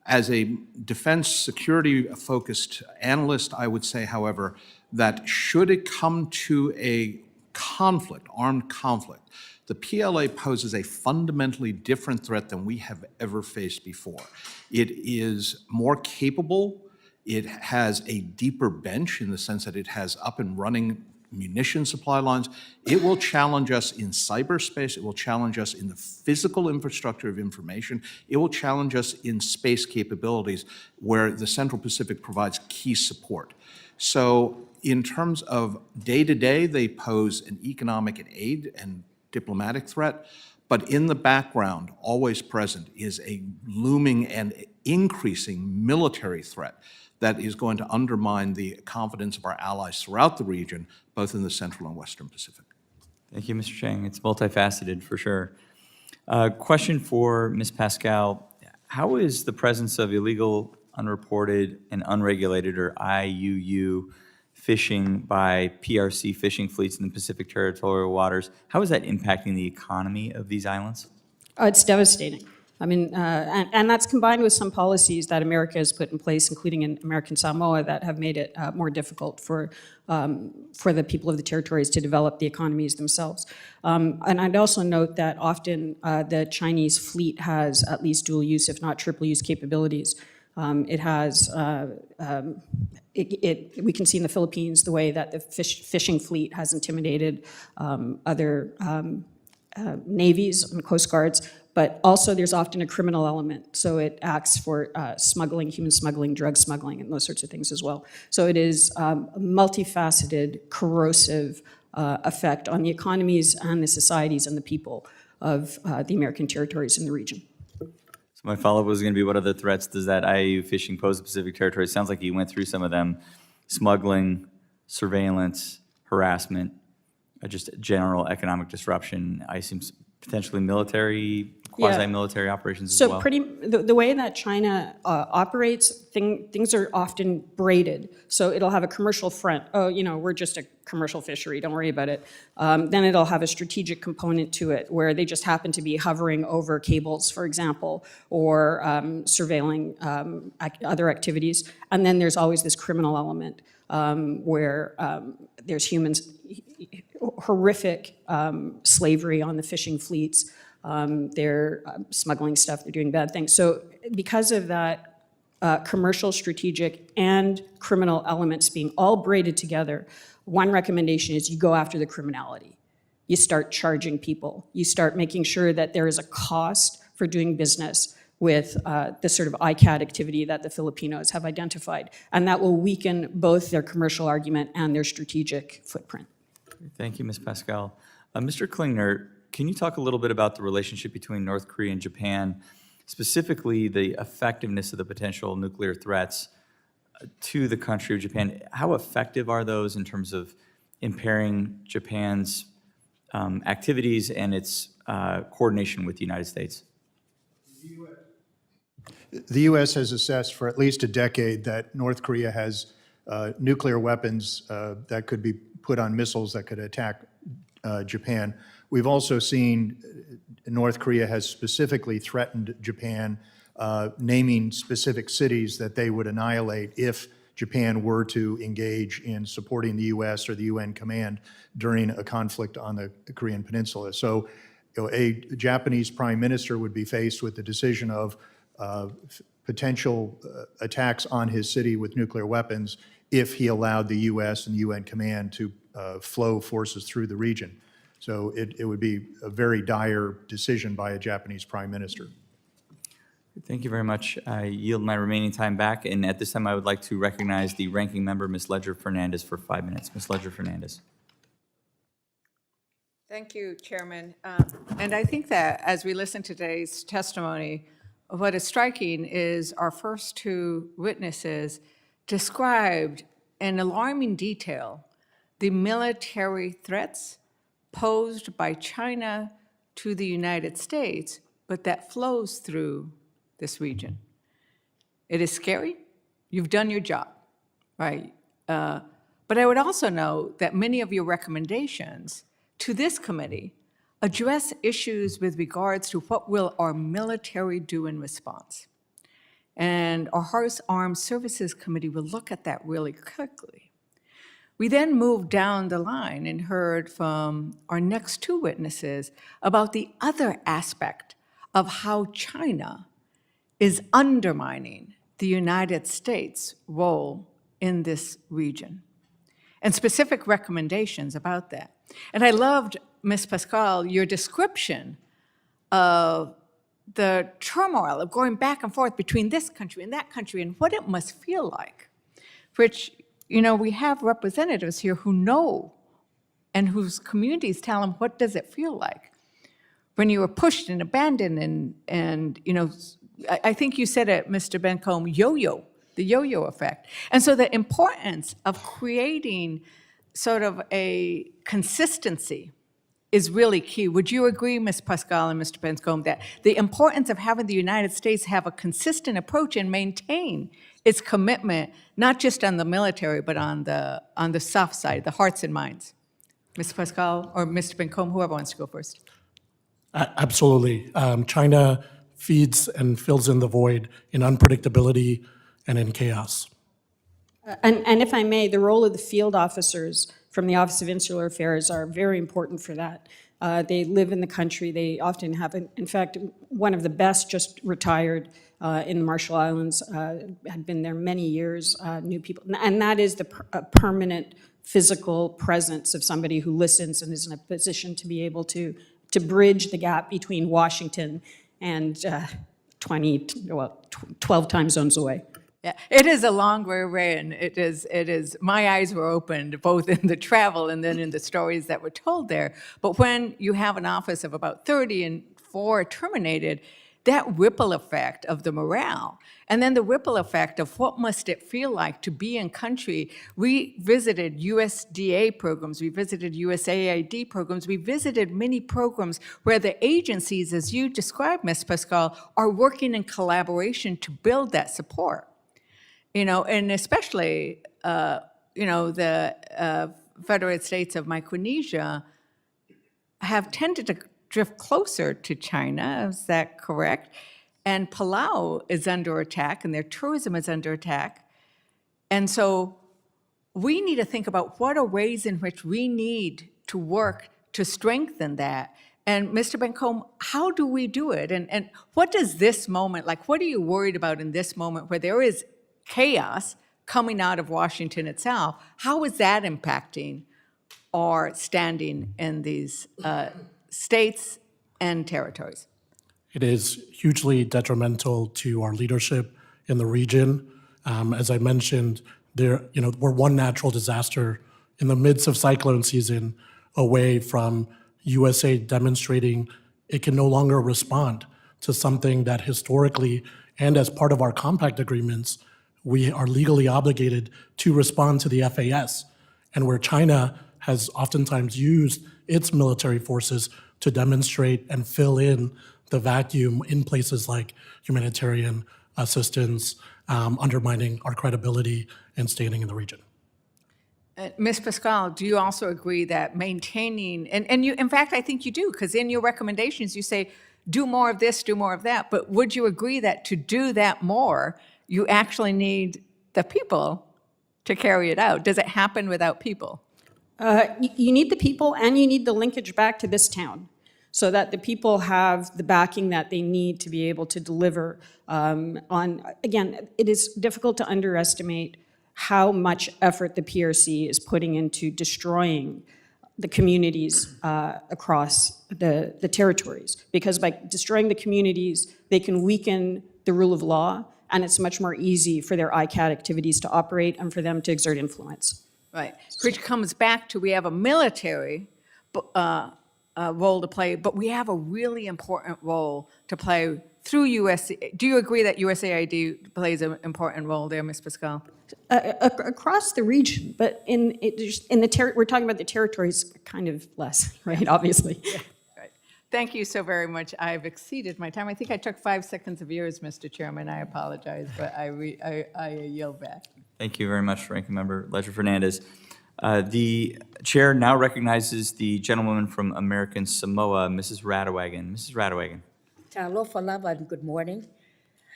As a defense security-focused analyst, I would say, however, that should it come to a conflict, armed conflict, the PLA poses a fundamentally different threat than we have ever faced before. It is more capable. It has a deeper bench in the sense that it has up and running munition supply lines. It will challenge us in cyberspace. It will challenge us in the physical infrastructure of information. It will challenge us in space capabilities where the Central Pacific provides key support. So in terms of day-to-day, they pose an economic and aid and diplomatic threat, but in the background, always present, is a looming and increasing military threat that is going to undermine the confidence of our allies throughout the region, both in the Central and Western Pacific. Thank you, Mr. Cheng. It's multifaceted for sure. Question for Ms. Paskal. How is the presence of illegal, unreported, and unregulated, or IUU, fishing by PRC fishing fleets in the Pacific territorial waters, how is that impacting the economy of these islands? It's devastating. I mean, and that's combined with some policies that America has put in place, including in American Samoa, that have made it more difficult for the people of the territories to develop the economies themselves. And I'd also note that often the Chinese fleet has at least dual use, if not triple use capabilities. It has, we can see in the Philippines the way that the fishing fleet has intimidated other navies and coast guards, but also there's often a criminal element. So it acts for smuggling, human smuggling, drug smuggling, and those sorts of things as well. So it is a multifaceted, corrosive effect on the economies and the societies and the people of the American territories in the region. So my follow-up was going to be, what other threats does that IUU fishing pose to the Pacific territory? It sounds like you went through some of them: smuggling, surveillance, harassment, just general economic disruption. I assume potentially military, quasi-military operations as well. So the way that China operates, things are often braided. So it'll have a commercial front. Oh, you know, we're just a commercial fishery, don't worry about it. Then it'll have a strategic component to it where they just happen to be hovering over cables, for example, or surveilling other activities. And then there's always this criminal element where there's horrific slavery on the fishing fleets. They're smuggling stuff, they're doing bad things. So because of that commercial, strategic, and criminal elements being all braided together, one recommendation is you go after the criminality. You start charging people. You start making sure that there is a cost for doing business with the sort of ICAD activity that the Filipinos have identified. And that will weaken both their commercial argument and their strategic footprint. Thank you, Ms. Paskal. Mr. Klingner, can you talk a little bit about the relationship between North Korea and Japan, specifically the effectiveness of the potential nuclear threats to the country of Japan? How effective are those in terms of impairing Japan's activities and its coordination with the United States? The U.S. has assessed for at least a decade that North Korea has nuclear weapons that could be put on missiles that could attack Japan. We've also seen North Korea has specifically threatened Japan, naming specific cities that they would annihilate if Japan were to engage in supporting the U.S. or the UN command during a conflict on the Korean Peninsula. So, a Japanese prime minister would be faced with the decision of potential attacks on his city with nuclear weapons if he allowed the U.S. and UN command to flow forces through the region. So it would be a very dire decision by a Japanese prime minister. Thank you very much. I yield my remaining time back, and at this time I would like to recognize the ranking member, Ms. Ledger-Fernandez, for 5 minutes. Ms. Ledger-Fernandez. Thank you, Chairman. And I think that as we listen to today's testimony, what is striking is our first two witnesses described in alarming detail the military threats posed by China to the United States, but that flows through this region. It is scary. You've done your job, right? But I would also note that many of your recommendations to this committee address issues with regards to what will our military do in response. And our Armed Services Committee will look at that really quickly. We then moved down the line and heard from our next two witnesses about the other aspect of how China is undermining the United States' role in this region, and specific recommendations about that. And I loved, Ms. Paskal, your description of the turmoil of going back and forth between this country and that country and what it must feel like, which, you know, we have representatives here who know and whose communities tell them, what does it feel like when you were pushed and abandoned and you know, I think you said it, Mr. Bencosme, the yo-yo effect. And so the importance of creating sort of a consistency is really key. Would you agree, Ms. Paskal and Mr. Bencosme, that the importance of having the United States have a consistent approach and maintain its commitment, not just on the military, but on the soft side, the hearts and minds? Ms. Paskal or Mr. Bencosme, whoever wants to go first. Absolutely. China feeds and fills in the void in unpredictability and in chaos. And if I may, the role of the field officers from the Office of Insular Affairs are very important for that. They live in the country. They often have, in fact, one of the best just retired in the Marshall Islands, had been there many years, new people. And that is the permanent physical presence of somebody who listens and is in a position to be able to bridge the gap between Washington and 12 time zones away. Yeah, it is a long way away, and it is, my eyes were opened both in the travel and then in the stories that were told there. But when you have an office of about 30 and 4 terminated, that ripple effect of the morale, and then the ripple effect of what must it feel like to be in country. We visited USDA programs, we visited USAID programs, we visited many programs where the agencies, as you described, Ms. Paskal, are working in collaboration to build that support. You know, and especially, you know, the Federated States of Micronesia have tended to drift closer to China, is that correct? And Palau is under attack, and their tourism is under attack. And so we need to think about what are ways in which we need to work to strengthen that. And Mr. Bencosme, how do we do it? And what does this moment, like, what are you worried about in this moment where there is chaos coming out of Washington itself? How is that impacting our standing in these states and territories? It is hugely detrimental to our leadership in the region. As I mentioned, we're one natural disaster in the midst of cyclone season away from USA demonstrating it can no longer respond to something that historically and as part of our compact agreements, we are legally obligated to respond to the FAS, and where China has oftentimes used its military forces to demonstrate and fill in the vacuum in places like humanitarian assistance, undermining our credibility and standing in the region. Ms. Paskal, do you also agree that maintaining, and you, in fact, I think you do, because in your recommendations you say, do more of this, do more of that, but would you agree that to do that more, you actually need the people to carry it out? Does it happen without people? You need the people, and you need the linkage back to this town, so that the people have the backing that they need to be able to deliver again, it is difficult to underestimate how much effort the PRC is putting into destroying the communities across the territories. Because by destroying the communities, they can weaken the rule of law, and it's much more easy for their ICAT activities to operate and for them to exert influence. Right, which comes back to, we have a military role to play, but we have a really important role to play through USAID. Do you agree that USAID plays an important role there, Ms. Paskal? Across the region, but we're talking about the territories kind of less, right, obviously. Yeah, right. Thank you so very much. I've exceeded my time. I think I took 5 seconds of yours, Mr. Chairman. I apologize, but I yield back. Thank you very much, Ranking Member Ledger-Fernandez. The chair now recognizes the gentlewoman from American Samoa, Mrs. Radewagen. Mrs. Radewagen. Alofa lava and good morning.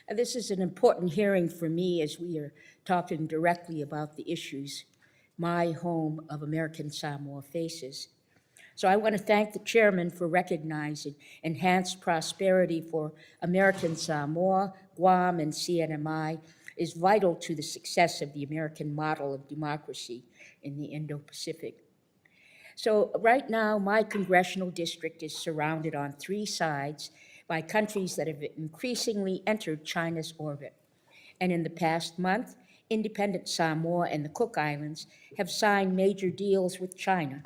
This is an important hearing for me as we are talking directly about the issues my home of American Samoa faces. So I want to thank the chairman for recognizing enhanced prosperity for American Samoa, Guam, and CNMI is vital to the success of the American model of democracy in the Indo-Pacific. So right now, my congressional district is surrounded on three sides by countries that have increasingly entered China's orbit. And in the past month, independent Samoa and the Cook Islands have signed major deals with China.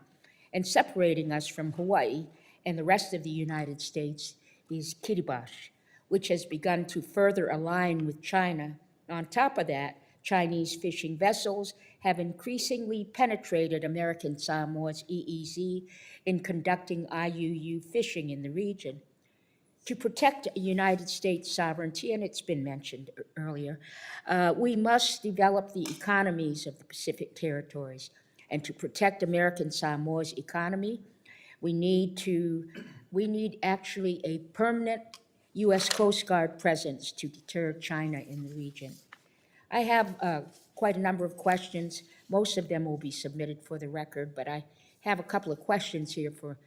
And separating us from Hawaii and the rest of the United States is Kiribati, which has begun to further align with China. On top of that, Chinese fishing vessels have increasingly penetrated American Samoa's EEZ in conducting IUU fishing in the region. To protect United States sovereignty, and it's been mentioned earlier, we must develop the economies of the Pacific territories. And to protect American Samoa's economy, we need actually a permanent U.S. Coast Guard presence to deter China in the region. I have quite a number of questions. Most of them will be submitted for the record, but I have a couple of questions here for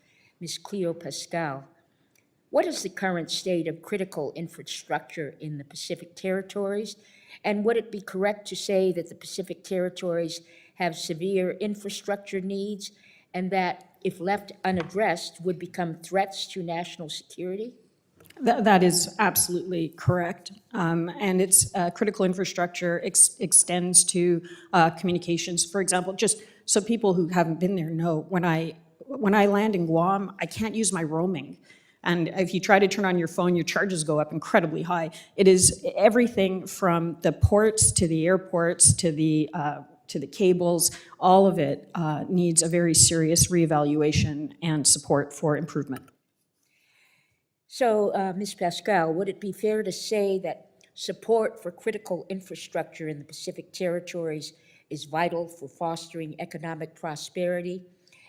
Ms. Cleo Paskal. What is the current state of critical infrastructure in the Pacific territories? And would it be correct to say that the Pacific territories have severe infrastructure needs and that, if left unaddressed, would become threats to national security? That is absolutely correct. And its critical infrastructure extends to communications. For example, just so people who haven't been there know, when I land in Guam, I can't use my roaming. And if you try to turn on your phone, your charges go up incredibly high. It is everything from the ports to the airports to the cables. All of it needs a very serious reevaluation and support for improvement. So, Ms. Paskal, would it be fair to say that support for critical infrastructure in the Pacific territories is vital for fostering economic prosperity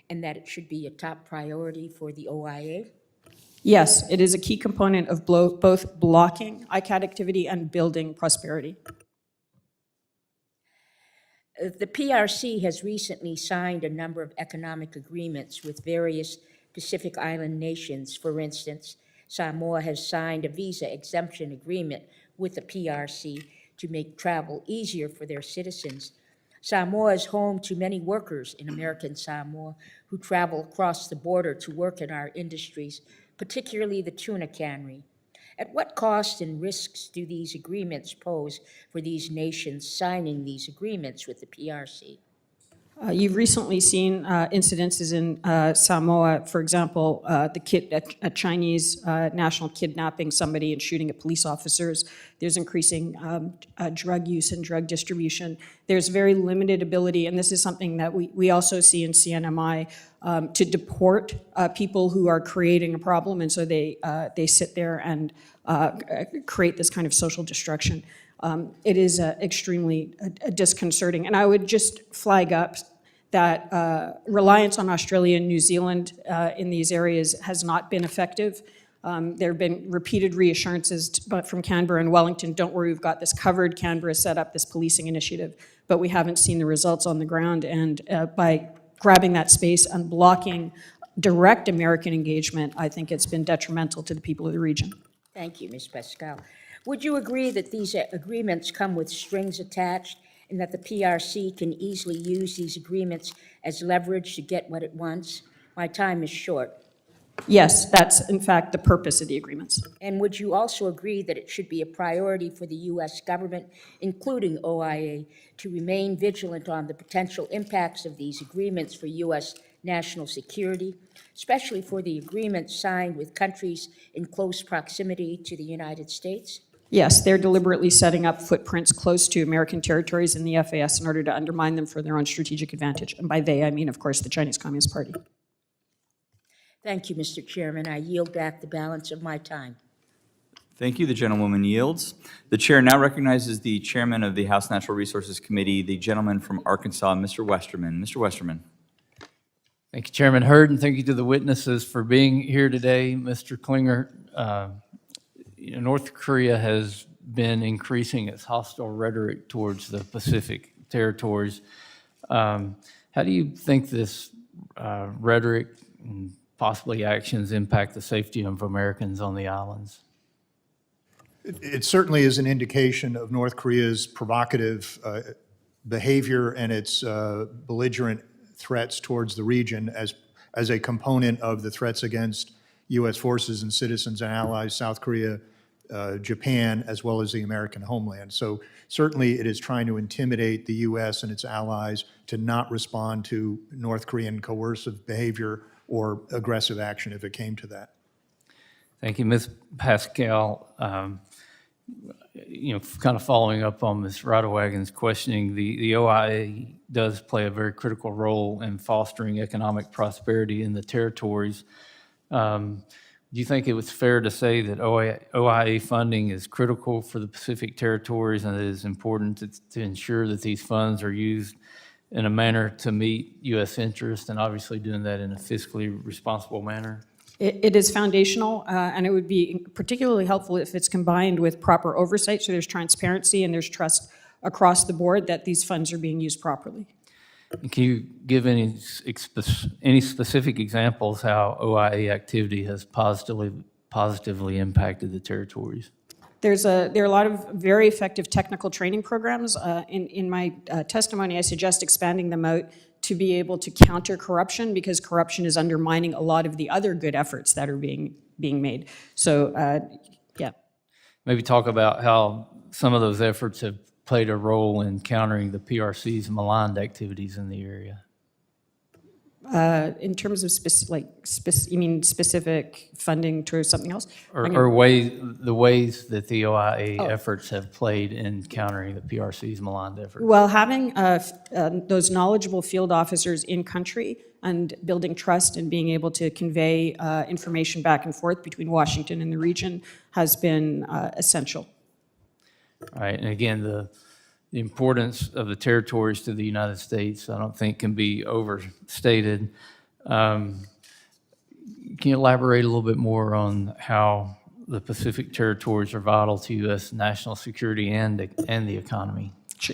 and that it should be a top priority for the OIA? Yes, it is a key component of both blocking ICAD activity and building prosperity. The PRC has recently signed a number of economic agreements with various Pacific Island nations. For instance, Samoa has signed a visa exemption agreement with the PRC to make travel easier for their citizens. Samoa is home to many workers in American Samoa who travel across the border to work in our industries, particularly the tuna cannery. At what cost and risks do these agreements pose for these nations signing these agreements with the PRC? You've recently seen incidences in Samoa, for example, a Chinese national kidnapping somebody and shooting at police officers. There's increasing drug use and drug distribution. There's very limited ability, and this is something that we also see in CNMI, to deport people who are creating a problem, and so they sit there and create this kind of social destruction. It is extremely disconcerting. And I would just flag up that reliance on Australia and New Zealand in these areas has not been effective. There have been repeated reassurances from Canberra and Wellington, don't worry, we've got this covered. Canberra set up this policing initiative, but we haven't seen the results on the ground. And by grabbing that space and blocking direct American engagement, I think it's been detrimental to the people of the region. Thank you, Ms. Paskal. Would you agree that these agreements come with strings attached and that the PRC can easily use these agreements as leverage to get what it wants? My time is short. Yes, that's in fact the purpose of the agreements. And would you also agree that it should be a priority for the U.S. government, including OIA, to remain vigilant on the potential impacts of these agreements for U.S. national security, especially for the agreements signed with countries in close proximity to the United States? Yes, they're deliberately setting up footprints close to American territories in the FAS in order to undermine them for their own strategic advantage. And by they, I mean, of course, the Chinese Communist Party. Thank you, Mr. Chairman. I yield back the balance of my time. Thank you. The gentlewoman yields. The chair now recognizes the chairman of the House Natural Resources Committee, the gentleman from Arkansas, Mr. Westerman. Mr. Westerman. Thank you, Chairman Hurd, and thank you to the witnesses for being here today. Mr. Klingner, North Korea has been increasing its hostile rhetoric towards the Pacific territories. How do you think this rhetoric and possibly actions impact the safety of Americans on the islands? It certainly is an indication of North Korea's provocative behavior and its belligerent threats towards the region as a component of the threats against U.S. forces and citizens and allies, South Korea, Japan, as well as the American homeland. So certainly it is trying to intimidate the U.S. and its allies to not respond to North Korean coercive behavior or aggressive action if it came to that. Thank you, Ms. Paskal. Kind of following up on Ms. Ridewagon's questioning, the OIA does play a very critical role in fostering economic prosperity in the territories. Do you think it was fair to say that OIA funding is critical for the Pacific territories and it is important to ensure that these funds are used in a manner to meet U.S. interests and obviously doing that in a fiscally responsible manner? It is foundational, and it would be particularly helpful if it's combined with proper oversight, so there's transparency and there's trust across the board that these funds are being used properly. Can you give any specific examples how OIA activity has positively impacted the territories? There are a lot of very effective technical training programs. In my testimony, I suggest expanding them out to be able to counter corruption, because corruption is undermining a lot of the other good efforts that are being made. So, yeah. Maybe talk about how some of those efforts have played a role in countering the PRC's maligned activities in the area. In terms of you mean specific funding to something else? Or the ways that the OIA efforts have played in countering the PRC's maligned efforts. Well, having those knowledgeable field officers in country and building trust and being able to convey information back and forth between Washington and the region has been essential. All right, and again, the importance of the territories to the United States, I don't think can be overstated. Can you elaborate a little bit more on how the Pacific territories are vital to U.S. national security and the economy?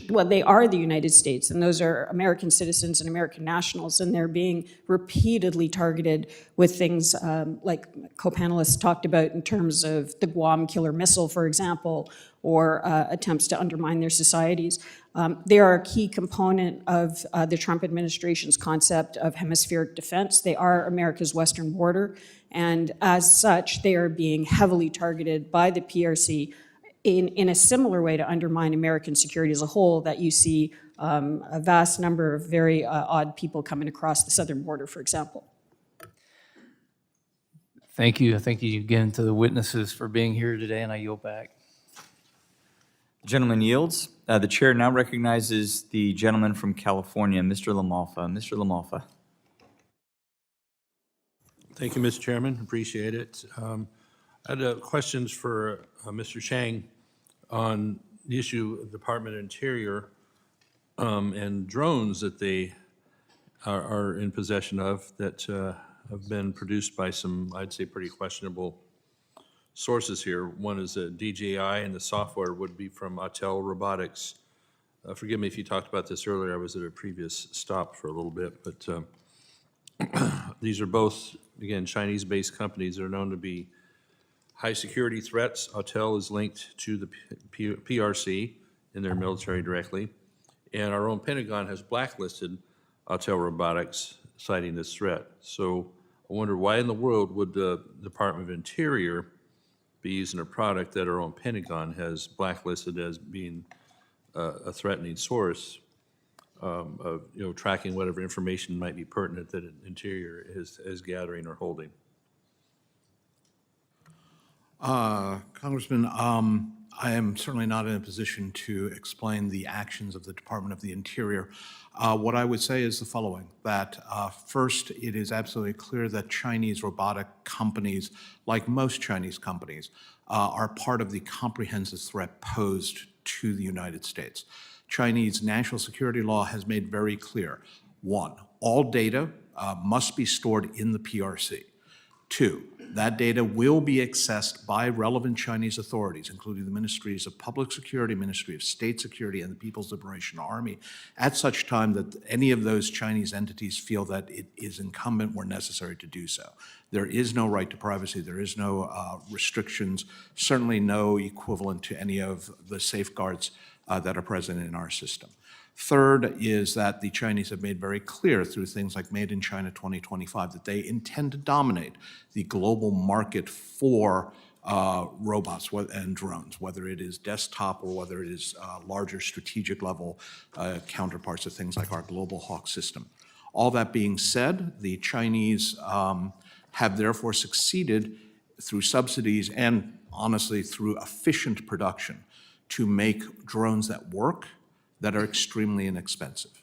Well, they are the United States, and those are American citizens and American nationals, and they're being repeatedly targeted with things like co-panelists talked about in terms of the Guam killer missile, for example, or attempts to undermine their societies. They are a key component of the Trump administration's concept of hemispheric defense. They are America's western border, and as such, they are being heavily targeted by the PRC in a similar way to undermine American security as a whole, that you see a vast number of very odd people coming across the southern border, for example. Thank you. Thank you again to the witnesses for being here today, and I yield back. The gentleman yields. The chair now recognizes the gentleman from California, Mr. LaMalfa. Mr. LaMalfa. Thank you, Mr. Chairman. Appreciate it. I had questions for Mr. Cheng on the issue of Department of Interior and drones that they are in possession of that have been produced by some, I'd say, pretty questionable sources here. One is DJI, and the software would be from Autel Robotics. Forgive me if you talked about this earlier. I was at a previous stop for a little bit, but these are both, again, Chinese-based companies that are known to be high security threats. Autel is linked to the PRC in their military directly, and our own Pentagon has blacklisted Autel Robotics, citing this threat. So I wonder why in the world would the Department of Interior be using a product that our own Pentagon has blacklisted as being a threatening source of tracking whatever information might be pertinent that Interior is gathering or holding. Congressman, I am certainly not in a position to explain the actions of the Department of the Interior. What I would say is the following, that first, it is absolutely clear that Chinese robotic companies, like most Chinese companies, are part of the comprehensive threat posed to the United States. Chinese national security law has made very clear, one, all data must be stored in the PRC. Two, that data will be accessed by relevant Chinese authorities, including the Ministries of Public Security, Ministry of State Security, and the People's Liberation Army, at such time that any of those Chinese entities feel that it is incumbent or necessary to do so. There is no right to privacy. There is no restrictions, certainly no equivalent to any of the safeguards that are present in our system. Third is that the Chinese have made very clear through things like Made in China 2025 that they intend to dominate the global market for robots and drones, whether it is desktop or whether it is larger strategic level counterparts of things like our Global Hawk system. All that being said, the Chinese have therefore succeeded through subsidies and honestly through efficient production to make drones that work, that are extremely inexpensive.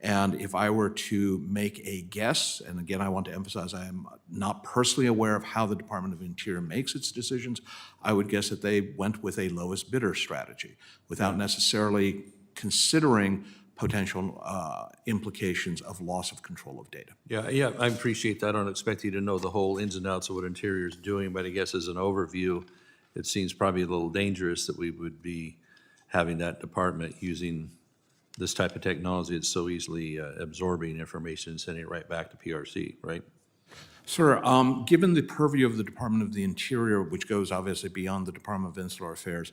And if I were to make a guess, and again, I want to emphasize I am not personally aware of how the Department of Interior makes its decisions, I would guess that they went with a lowest bidder strategy without necessarily considering potential implications of loss of control of data. Yeah, I appreciate that. I don't expect you to know the whole ins and outs of what Interior is doing, but I guess as an overview, it seems probably a little dangerous that we would be having that department using this type of technology that's so easily absorbing information and sending it right back to PRC, right? Sir, given the purview of the Department of the Interior, which goes obviously beyond the Department of Insular Affairs,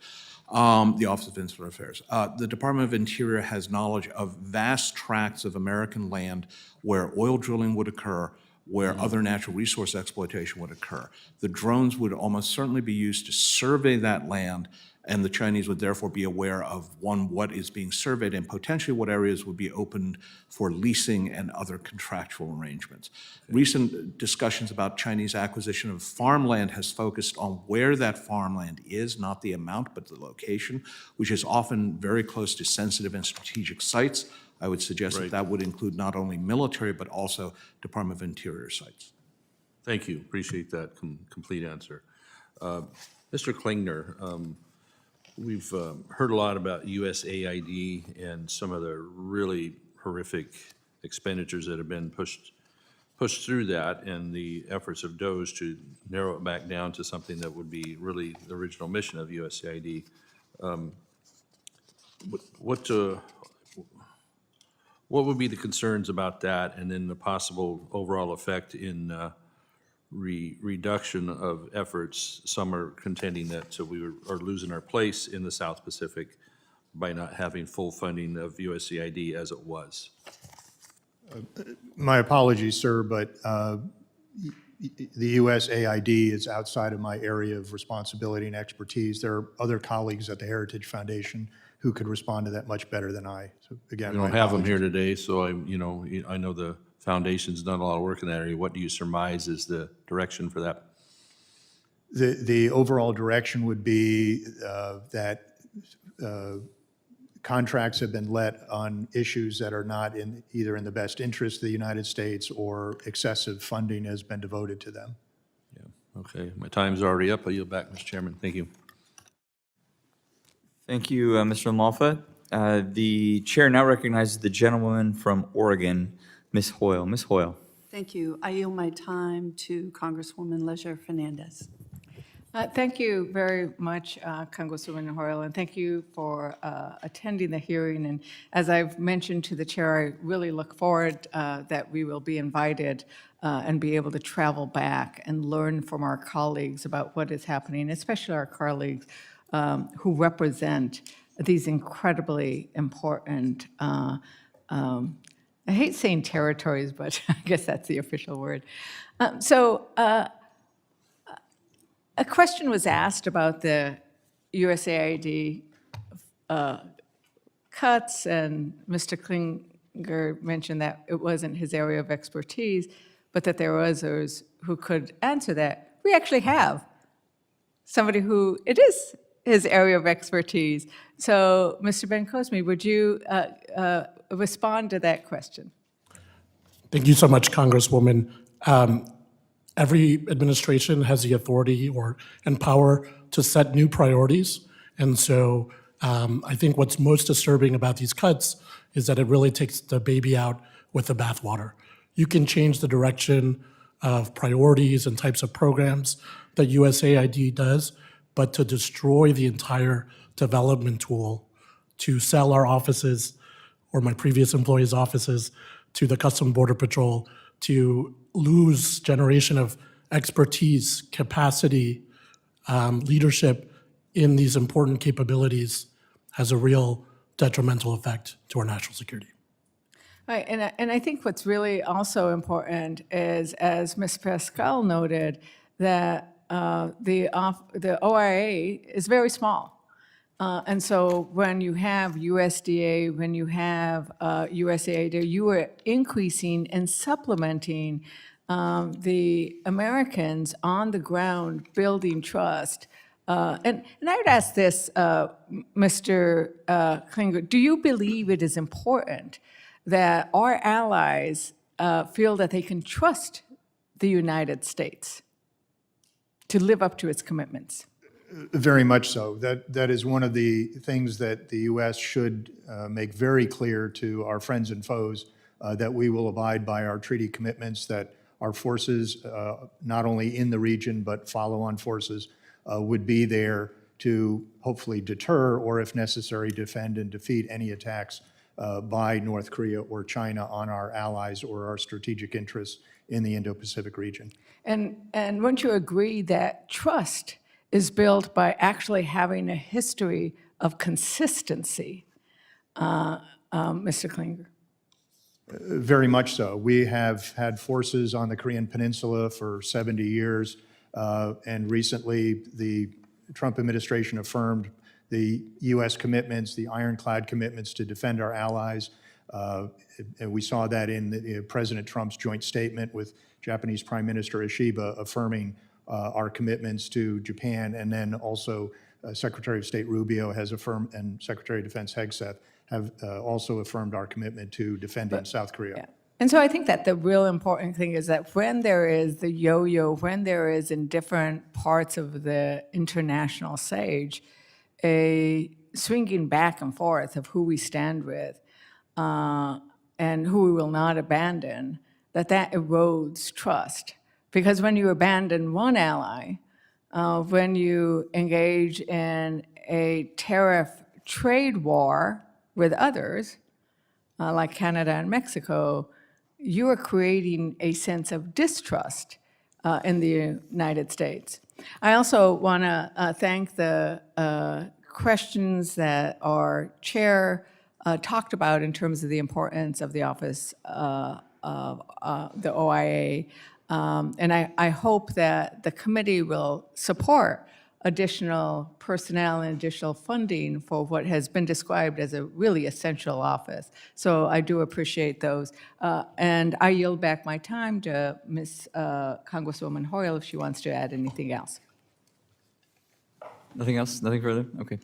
the Office of Insular Affairs, the Department of Interior has knowledge of vast tracts of American land where oil drilling would occur, where other natural resource exploitation would occur. The drones would almost certainly be used to survey that land, and the Chinese would therefore be aware of, one, what is being surveyed, and potentially what areas would be opened for leasing and other contractual arrangements. Recent discussions about Chinese acquisition of farmland has focused on where that farmland is, not the amount, but the location, which is often very close to sensitive and strategic sites. I would suggest that that would include not only military, but also Department of Interior sites. Thank you. Appreciate that complete answer. Mr. Klingner, we've heard a lot about USAID and some of the really horrific expenditures that have been pushed through that and the efforts of DOGE to narrow it back down to something that would be really the original mission of USAID. What would be the concerns about that, and then the possible overall effect in reduction of efforts? Some are contending that we are losing our place in the South Pacific by not having full funding of USAID as it was. My apologies, sir, but the USAID is outside of my area of responsibility and expertise. There are other colleagues at the Heritage Foundation who could respond to that much better than I. So again, We don't have them here today, so I know the foundation's done a lot of work in that area. What do you surmise is the direction for that? The overall direction would be that contracts have been let on issues that are not either in the best interest of the United States or excessive funding has been devoted to them. Yeah, okay. My time's already up. I yield back, Mr. Chairman. Thank you. Thank you, Mr. Malfa. The chair now recognizes the gentlewoman from Oregon, Ms. Hoyle. Ms. Hoyle. Thank you. I yield my time to Congresswoman Leisure Fernandez. Thank you very much, Congresswoman Hoyle, and thank you for attending the hearing. And as I've mentioned to the chair, I really look forward that we will be invited and be able to travel back and learn from our colleagues about what is happening, especially our colleagues who represent these incredibly important, I hate saying territories, but I guess that's the official word. A question was asked about the USAID cuts, and Mr. Klingner mentioned that it wasn't his area of expertise, but that there was others who could answer that. We actually have somebody who it is his area of expertise. So, Mr. Bencosme, would you respond to that question? Thank you so much, Congresswoman. Every administration has the authority and power to set new priorities. And so I think what's most disturbing about these cuts is that it really takes the baby out with the bathwater. You can change the direction of priorities and types of programs that USAID does, but to destroy the entire development tool, to sell our offices or my previous employees' offices to the Customs Border Patrol, to lose generation of expertise, capacity, leadership in these important capabilities has a real detrimental effect to our national security. Right, and I think what's really also important is, as Ms. Paskal noted, that the OIA is very small. And so when you have USDA, when you have USAID, you are increasing and supplementing the Americans on the ground building trust. And I would ask this, Mr. Klingner, do you believe it is important that our allies feel that they can trust the United States to live up to its commitments? Very much so. That is one of the things that the U.S. should make very clear to our friends and foes, that we will abide by our treaty commitments, that our forces, not only in the region, but follow-on forces, would be there to hopefully deter, or if necessary, defend and defeat any attacks by North Korea or China on our allies or our strategic interests in the Indo-Pacific region. And wouldn't you agree that trust is built by actually having a history of consistency, Mr. Klingner? Very much so. We have had forces on the Korean Peninsula for 70 years, and recently the Trump administration affirmed the U.S. commitments, the ironclad commitments to defend our allies. And we saw that in President Trump's joint statement with Japanese Prime Minister Ishiba affirming our commitments to Japan, and then also Secretary of State Rubio has affirmed, and Secretary of Defense Hegseth have also affirmed our commitment to defending South Korea. Yeah. And so I think that the real important thing is that when there is the yo-yo, when there is in different parts of the international stage, a swinging back and forth of who we stand with and who we will not abandon, that erodes trust. Because when you abandon one ally, when you engage in a tariff trade war with others, like Canada and Mexico, you are creating a sense of distrust in the United States. I also want to thank the questions that our chair talked about in terms of the importance of the office of the OIA. And I hope that the committee will support additional personnel and additional funding for what has been described as a really essential office. So I do appreciate those. And I yield back my time to Ms. Congresswoman Hoyle if she wants to add anything else. Nothing else? Nothing further? Okay.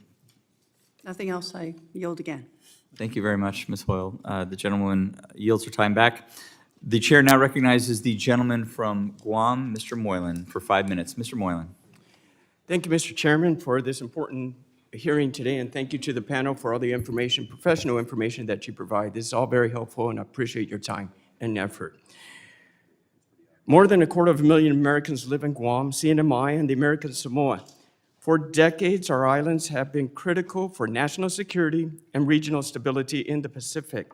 Nothing else, I yield again. Thank you very much, Ms. Hoyle. The gentleman yields her time back. The chair now recognizes the gentleman from Guam, Mr. Moylan, for 5 minutes. Mr. Moylan. Thank you, Mr. Chairman, for this important hearing today, and thank you to the panel for all the information, professional information that you provide. This is all very helpful, and I appreciate your time and effort. More than 250,000 Americans live in Guam, CNMI, and the American Samoa. For decades, our islands have been critical for national security and regional stability in the Pacific.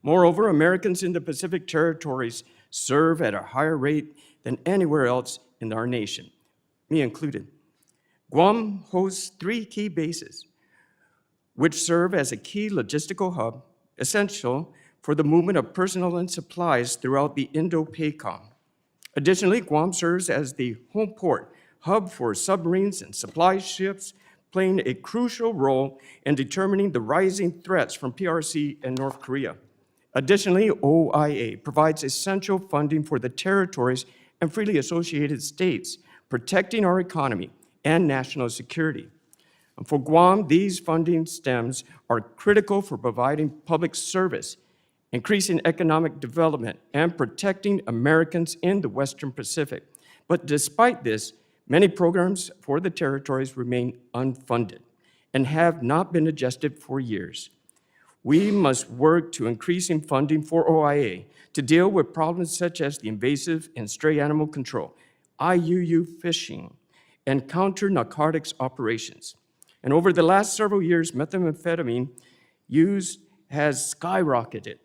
Moreover, Americans in the Pacific territories serve at a higher rate than anywhere else in our nation, me included. Guam hosts 3 key bases, which serve as a key logistical hub, essential for the movement of personnel and supplies throughout the Indo-PACOM. Additionally, Guam serves as the home port, hub for submarines and supply ships, playing a crucial role in determining the rising threats from PRC and North Korea. Additionally, OIA provides essential funding for the territories and freely associated states, protecting our economy and national security. For Guam, these funding stems are critical for providing public service, increasing economic development, and protecting Americans in the Western Pacific. But despite this, many programs for the territories remain unfunded and have not been adjusted for years. We must work to increasing funding for OIA to deal with problems such as the invasive and stray animal control, IUU fishing, and counter-narcotics operations. And over the last several years, methamphetamine use has skyrocketed,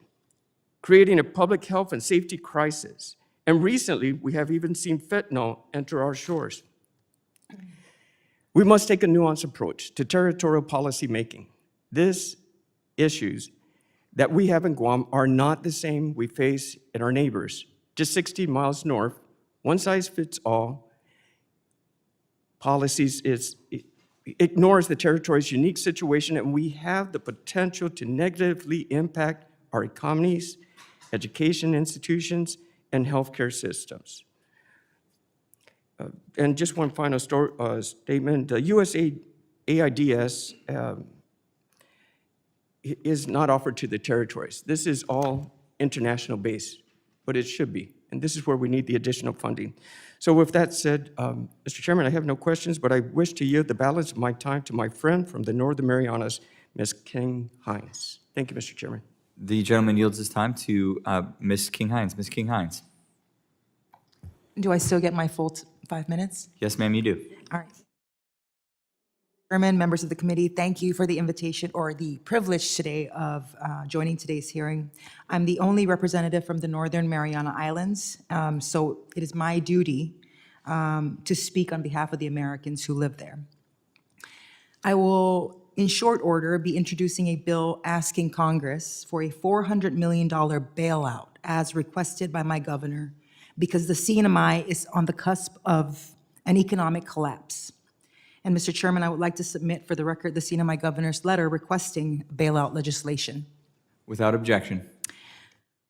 creating a public health and safety crisis. And recently, we have even seen fentanyl enter our shores. We must take a nuanced approach to territorial policy making. These issues that we have in Guam are not the same we face in our neighbors. Just 60 miles north, one-size-fits-all policies ignores the territory's unique situation, and we have the potential to negatively impact our economies, education institutions, and healthcare systems. And just one final statement, the USAIDs is not offered to the territories. This is all international based, but it should be. And this is where we need the additional funding. So with that said, Mr. Chairman, I have no questions, but I wish to yield the balance of my time to my friend from the Northern Marianas, Ms. King-Hines. Thank you, Mr. Chairman. The gentleman yields his time to Ms. King-Hines. Ms. King-Hines. Do I still get my full 5 minutes? Yes, ma'am, you do. All right. Chairman, members of the committee, thank you for the invitation or the privilege today of joining today's hearing. I'm the only representative from the Northern Mariana Islands, so it is my duty to speak on behalf of the Americans who live there. I will, in short order, be introducing a bill asking Congress for a $400 million bailout as requested by my governor because the CNMI is on the cusp of an economic collapse. And Mr. Chairman, I would like to submit for the record the CNMI governor's letter requesting bailout legislation. Without objection.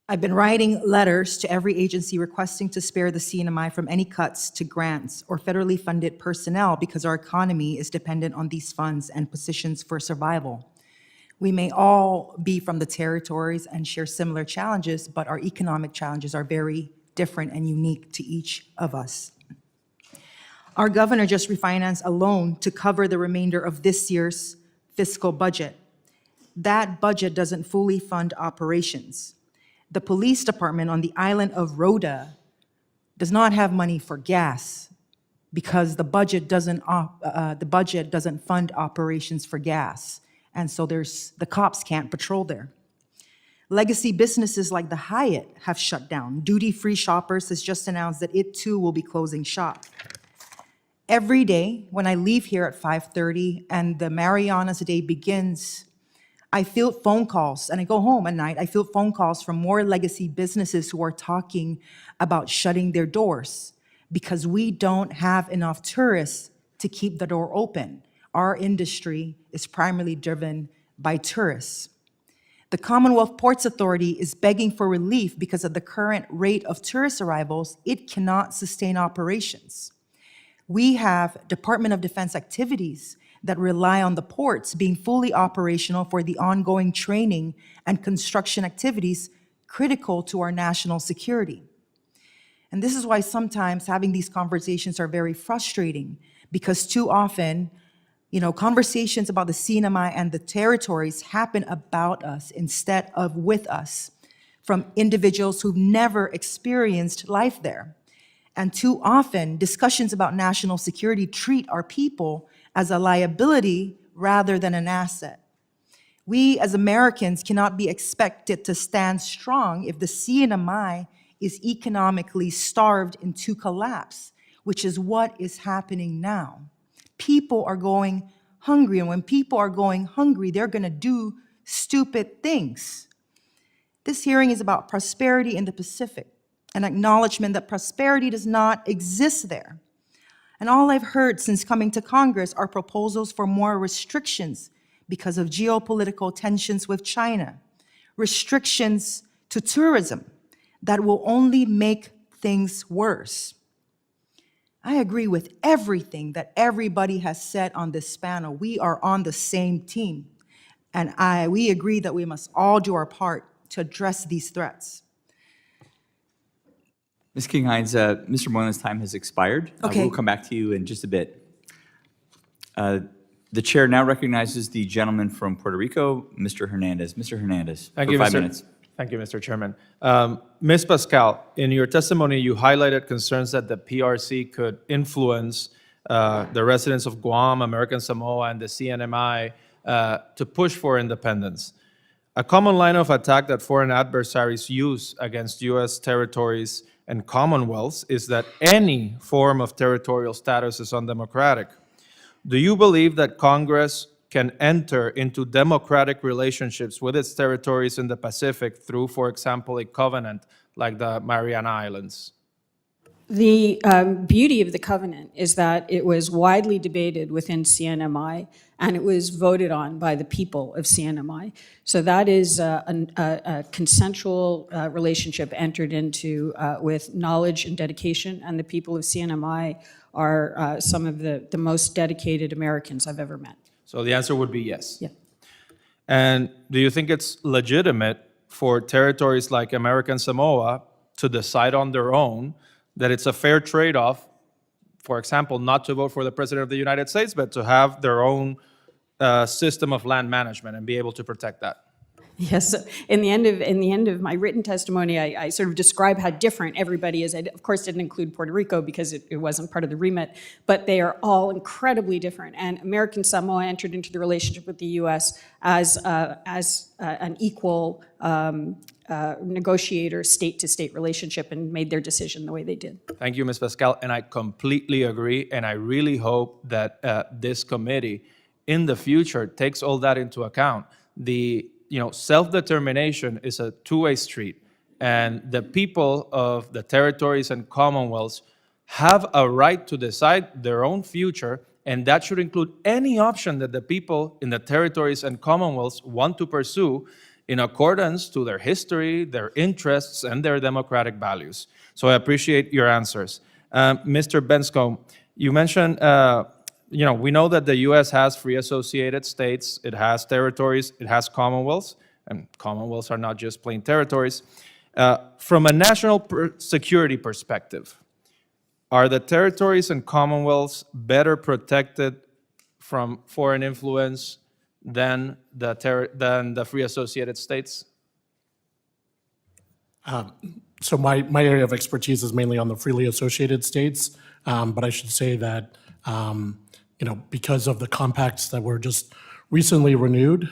I've been writing letters to every agency requesting to spare the CNMI from any cuts to grants or federally funded personnel because our economy is dependent on these funds and positions for survival. We may all be from the territories and share similar challenges, but our economic challenges are very different and unique to each of us. Our governor just refinanced a loan to cover the remainder of this year's fiscal budget. That budget doesn't fully fund operations. The police department on the island of Rhoda does not have money for gas because the budget doesn't fund operations for gas. And so the cops can't patrol there. Legacy businesses like the Hyatt have shut down. Duty-free Shoppers has just announced that it too will be closing shop. Every day when I leave here at 5:30 and the Marianas Day begins, I field phone calls, and I go home at night, I field phone calls from more legacy businesses who are talking about shutting their doors because we don't have enough tourists to keep the door open. Our industry is primarily driven by tourists. The Commonwealth Ports Authority is begging for relief because of the current rate of tourist arrivals. It cannot sustain operations. We have Department of Defense activities that rely on the ports being fully operational for the ongoing training and construction activities critical to our national security. And this is why sometimes having these conversations are very frustrating because too often, conversations about the CNMI and the territories happen about us instead of with us from individuals who've never experienced life there. And too often, discussions about national security treat our people as a liability rather than an asset. We as Americans cannot be expected to stand strong if the CNMI is economically starved into collapse, which is what is happening now. People are going hungry, and when people are going hungry, they're going to do stupid things. This hearing is about prosperity in the Pacific, an acknowledgement that prosperity does not exist there. And all I've heard since coming to Congress are proposals for more restrictions because of geopolitical tensions with China, restrictions to tourism that will only make things worse. I agree with everything that everybody has said on this panel. We are on the same team, and we agree that we must all do our part to address these threats. Ms. King-Hines, Mr. Moylan's time has expired. Okay. We'll come back to you in just a bit. The chair now recognizes the gentleman from Puerto Rico, Mr. Hernandez. Mr. Hernandez, Thank for you, 5 Mr. minutes. Thank you, Mr. Chairman. Ms. Paskal, in your testimony, you highlighted concerns that the PRC could influence the residents of Guam, American Samoa, and the CNMI to push for independence. A common line of attack that foreign adversaries use against U.S. territories and commonwealths is that any form of territorial status is undemocratic. Do you believe that Congress can enter into democratic relationships with its territories in the Pacific through, for example, a covenant like the Mariana Islands? The beauty of the covenant is that it was widely debated within CNMI, and it was voted on by the people of CNMI. So that is a consensual relationship entered into with knowledge and dedication, and the people of CNMI are some of the most dedicated Americans I've ever met. So the answer would be yes. Yeah. And do you think it's legitimate for territories like American Samoa to decide on their own that it's a fair trade-off, for example, not to vote for the President of the United States, but to have their own system of land management and be able to protect that? Yes, in the end of my written testimony, I sort of describe how different everybody is. I, of course, didn't include Puerto Rico because it wasn't part of the remit, but they are all incredibly different. And American Samoa entered into the relationship with the U.S. as an equal negotiator, state-to-state relationship, and made their decision the way they did. Thank you, Ms. Paskal, and I completely agree, and I really hope that this committee in the future takes all that into account. Self-determination is a two-way street, and the people of the territories and commonwealths have a right to decide their own future, and that should include any option that the people in the territories and commonwealths want to pursue in accordance to their history, their interests, and their democratic values. So I appreciate your answers. Mr. Bencosme, you mentioned we know that the U.S. has free associated states, it has territories, it has commonwealths, and commonwealths are not just plain territories. From a national security perspective, are the territories and commonwealths better protected from foreign influence than the free associated states? So my area of expertise is mainly on the freely associated states, but I should say that because of the compacts that were just recently renewed,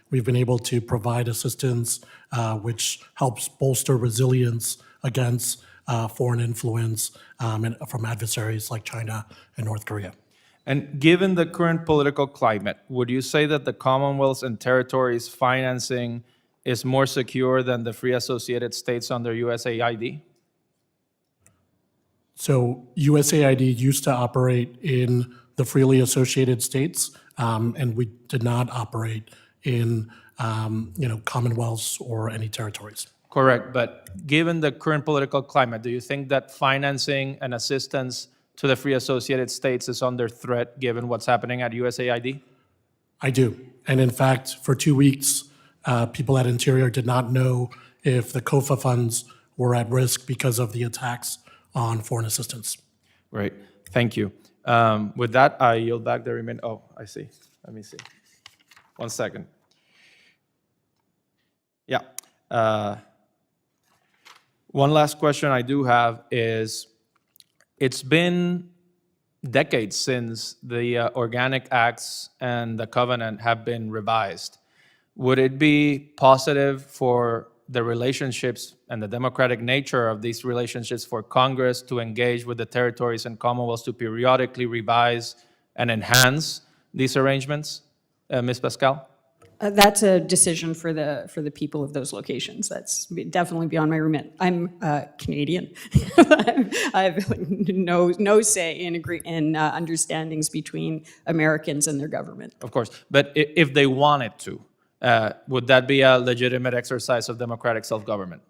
we've been able to provide assistance which helps bolster resilience against foreign influence from adversaries like China and North Korea. And given the current political climate, would you say that the Commonwealths and territories financing is more secure than the free associated states under USAID? So USAID used to operate in the freely associated states, and we did not operate in commonwealths or any territories. Correct, but given the current political climate, do you think that financing and assistance to the free associated states is under threat given what's happening at USAID? I do. And in fact, for 2 weeks, people at Interior did not know if the COFA funds were at risk because of the attacks on foreign assistance. Great, thank you. With that, I yield back the remaining. Oh, I see. Let me see. 1 second. Yeah. One last question I do have is, it's been decades since the Organic Acts and the Covenant have been revised. Would it be positive for the relationships and the democratic nature of these relationships for Congress to engage with the territories and commonwealths to periodically revise and enhance these arrangements? Ms. Paskal? That's a decision for the people of those locations. That's definitely beyond my remit. I'm Canadian. I have no say in understandings between Americans and their government. Of course, but if they wanted to, would that be a legitimate exercise of democratic self-government?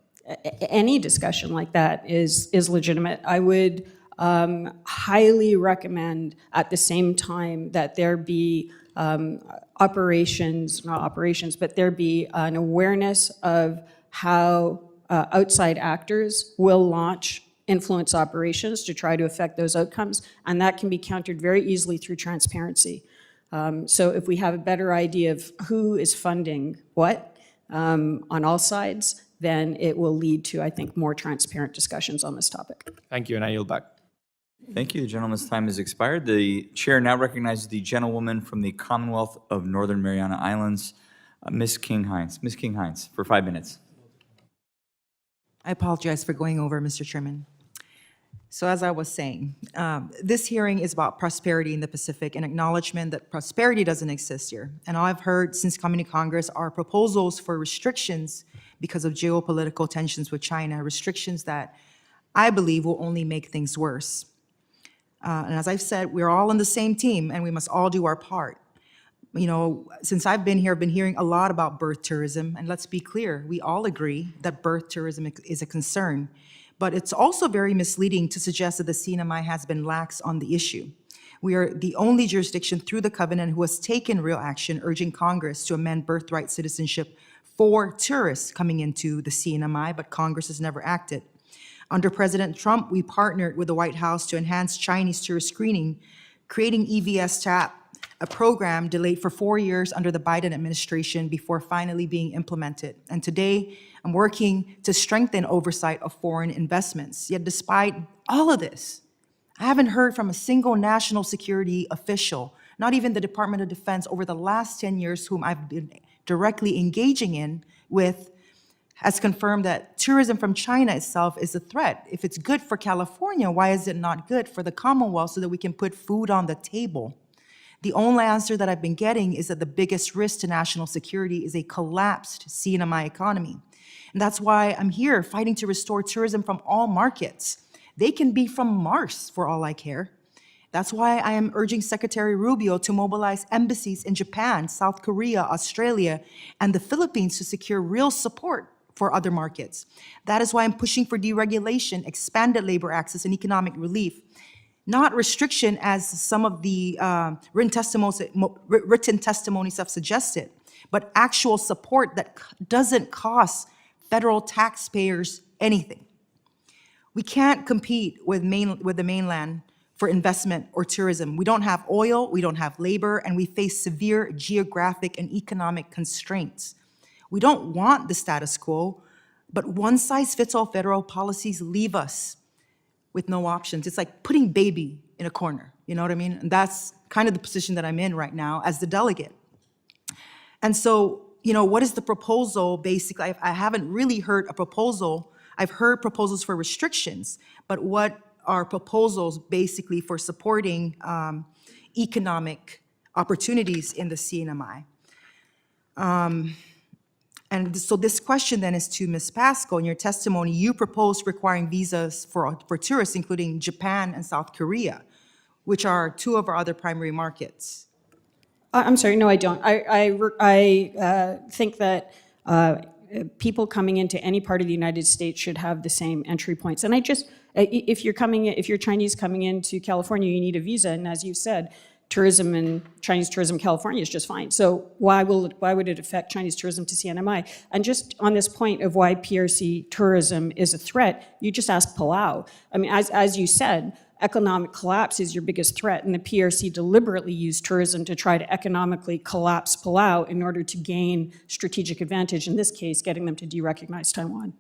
Any discussion like that is legitimate. I would highly recommend at the same time that there be not operations, but there be an awareness of how outside actors will launch influence operations to try to affect those outcomes, and that can be countered very easily through transparency. So if we have a better idea of who is funding what on all sides, then it will lead to, I think, more transparent discussions on this topic. Thank you, and I yield back. Thank you. The gentleman's time has expired. The chair now recognizes the gentlewoman from the Commonwealth of Northern Mariana Islands, Ms. King-Hines. Ms. King-Hines, for 5 minutes. I apologize for going over, Mr. Chairman. So as I was saying, this hearing is about prosperity in the Pacific and acknowledgement that prosperity doesn't exist here. And all I've heard since coming to Congress are proposals for restrictions because of geopolitical tensions with China, restrictions that I believe will only make things worse. And as I've said, we're all on the same team and we must all do our part. You know, since I've been here, I've been hearing a lot about birth tourism, and let's be clear, we all agree that birth tourism is a concern. But it's also very misleading to suggest that the CNMI has been lax on the issue. We are the only jurisdiction through the covenant who has taken real action, urging Congress to amend birthright citizenship for tourists coming into the CNMI, but Congress has never acted. Under President Trump, we partnered with the White House to enhance Chinese tourist screening, creating EVS TAP, a program delayed for 4 years under the Biden administration before finally being implemented. And today, I'm working to strengthen oversight of foreign investments. Yet despite all of this, I haven't heard from a single national security official, not even the Department of Defense over the last 10 years whom I've been directly engaging with, has confirmed that tourism from China itself is a threat. If it's good for California, why is it not good for the Commonwealth so that we can put food on the table? The only answer that I've been getting is that the biggest risk to national security is a collapsed CNMI economy. And that's why I'm here fighting to restore tourism from all markets. They can be from Mars for all I care. That's why I am urging Secretary Rubio to mobilize embassies in Japan, South Korea, Australia, and the Philippines to secure real support for other markets. That is why I'm pushing for deregulation, expanded labor access, and economic relief. Not restriction as some of the written testimonies have suggested, but actual support that doesn't cost federal taxpayers anything. We can't compete with the mainland for investment or tourism. We don't have oil, we don't have labor, and we face severe geographic and economic constraints. We don't want the status quo, but one-size-fits-all federal policies leave us with no options. It's like putting baby in a corner, you know what I mean? And that's kind of the position that I'm in right now as the delegate. And so, you know, what is the proposal? Basically, I haven't really heard a proposal. I've heard proposals for restrictions, but what are proposals basically for supporting economic opportunities in the CNMI? And so this question then is to Ms. Paskal. In your testimony, you proposed requiring visas for tourists, including Japan and South Korea, which are two of our other primary markets. I'm sorry, no, I don't. I think that people coming into any part of the United States should have the same entry points. And if you're Chinese coming into California, you need a visa, and as you said, tourism and Chinese tourism California is just fine. So why would it affect Chinese tourism to CNMI? And just on this point of why PRC tourism is a threat, you just asked Palau. I mean, as you said, economic collapse is your biggest threat, and the PRC deliberately used tourism to try to economically collapse Palau in order to gain strategic advantage, in this case, getting them to derecognize Taiwan.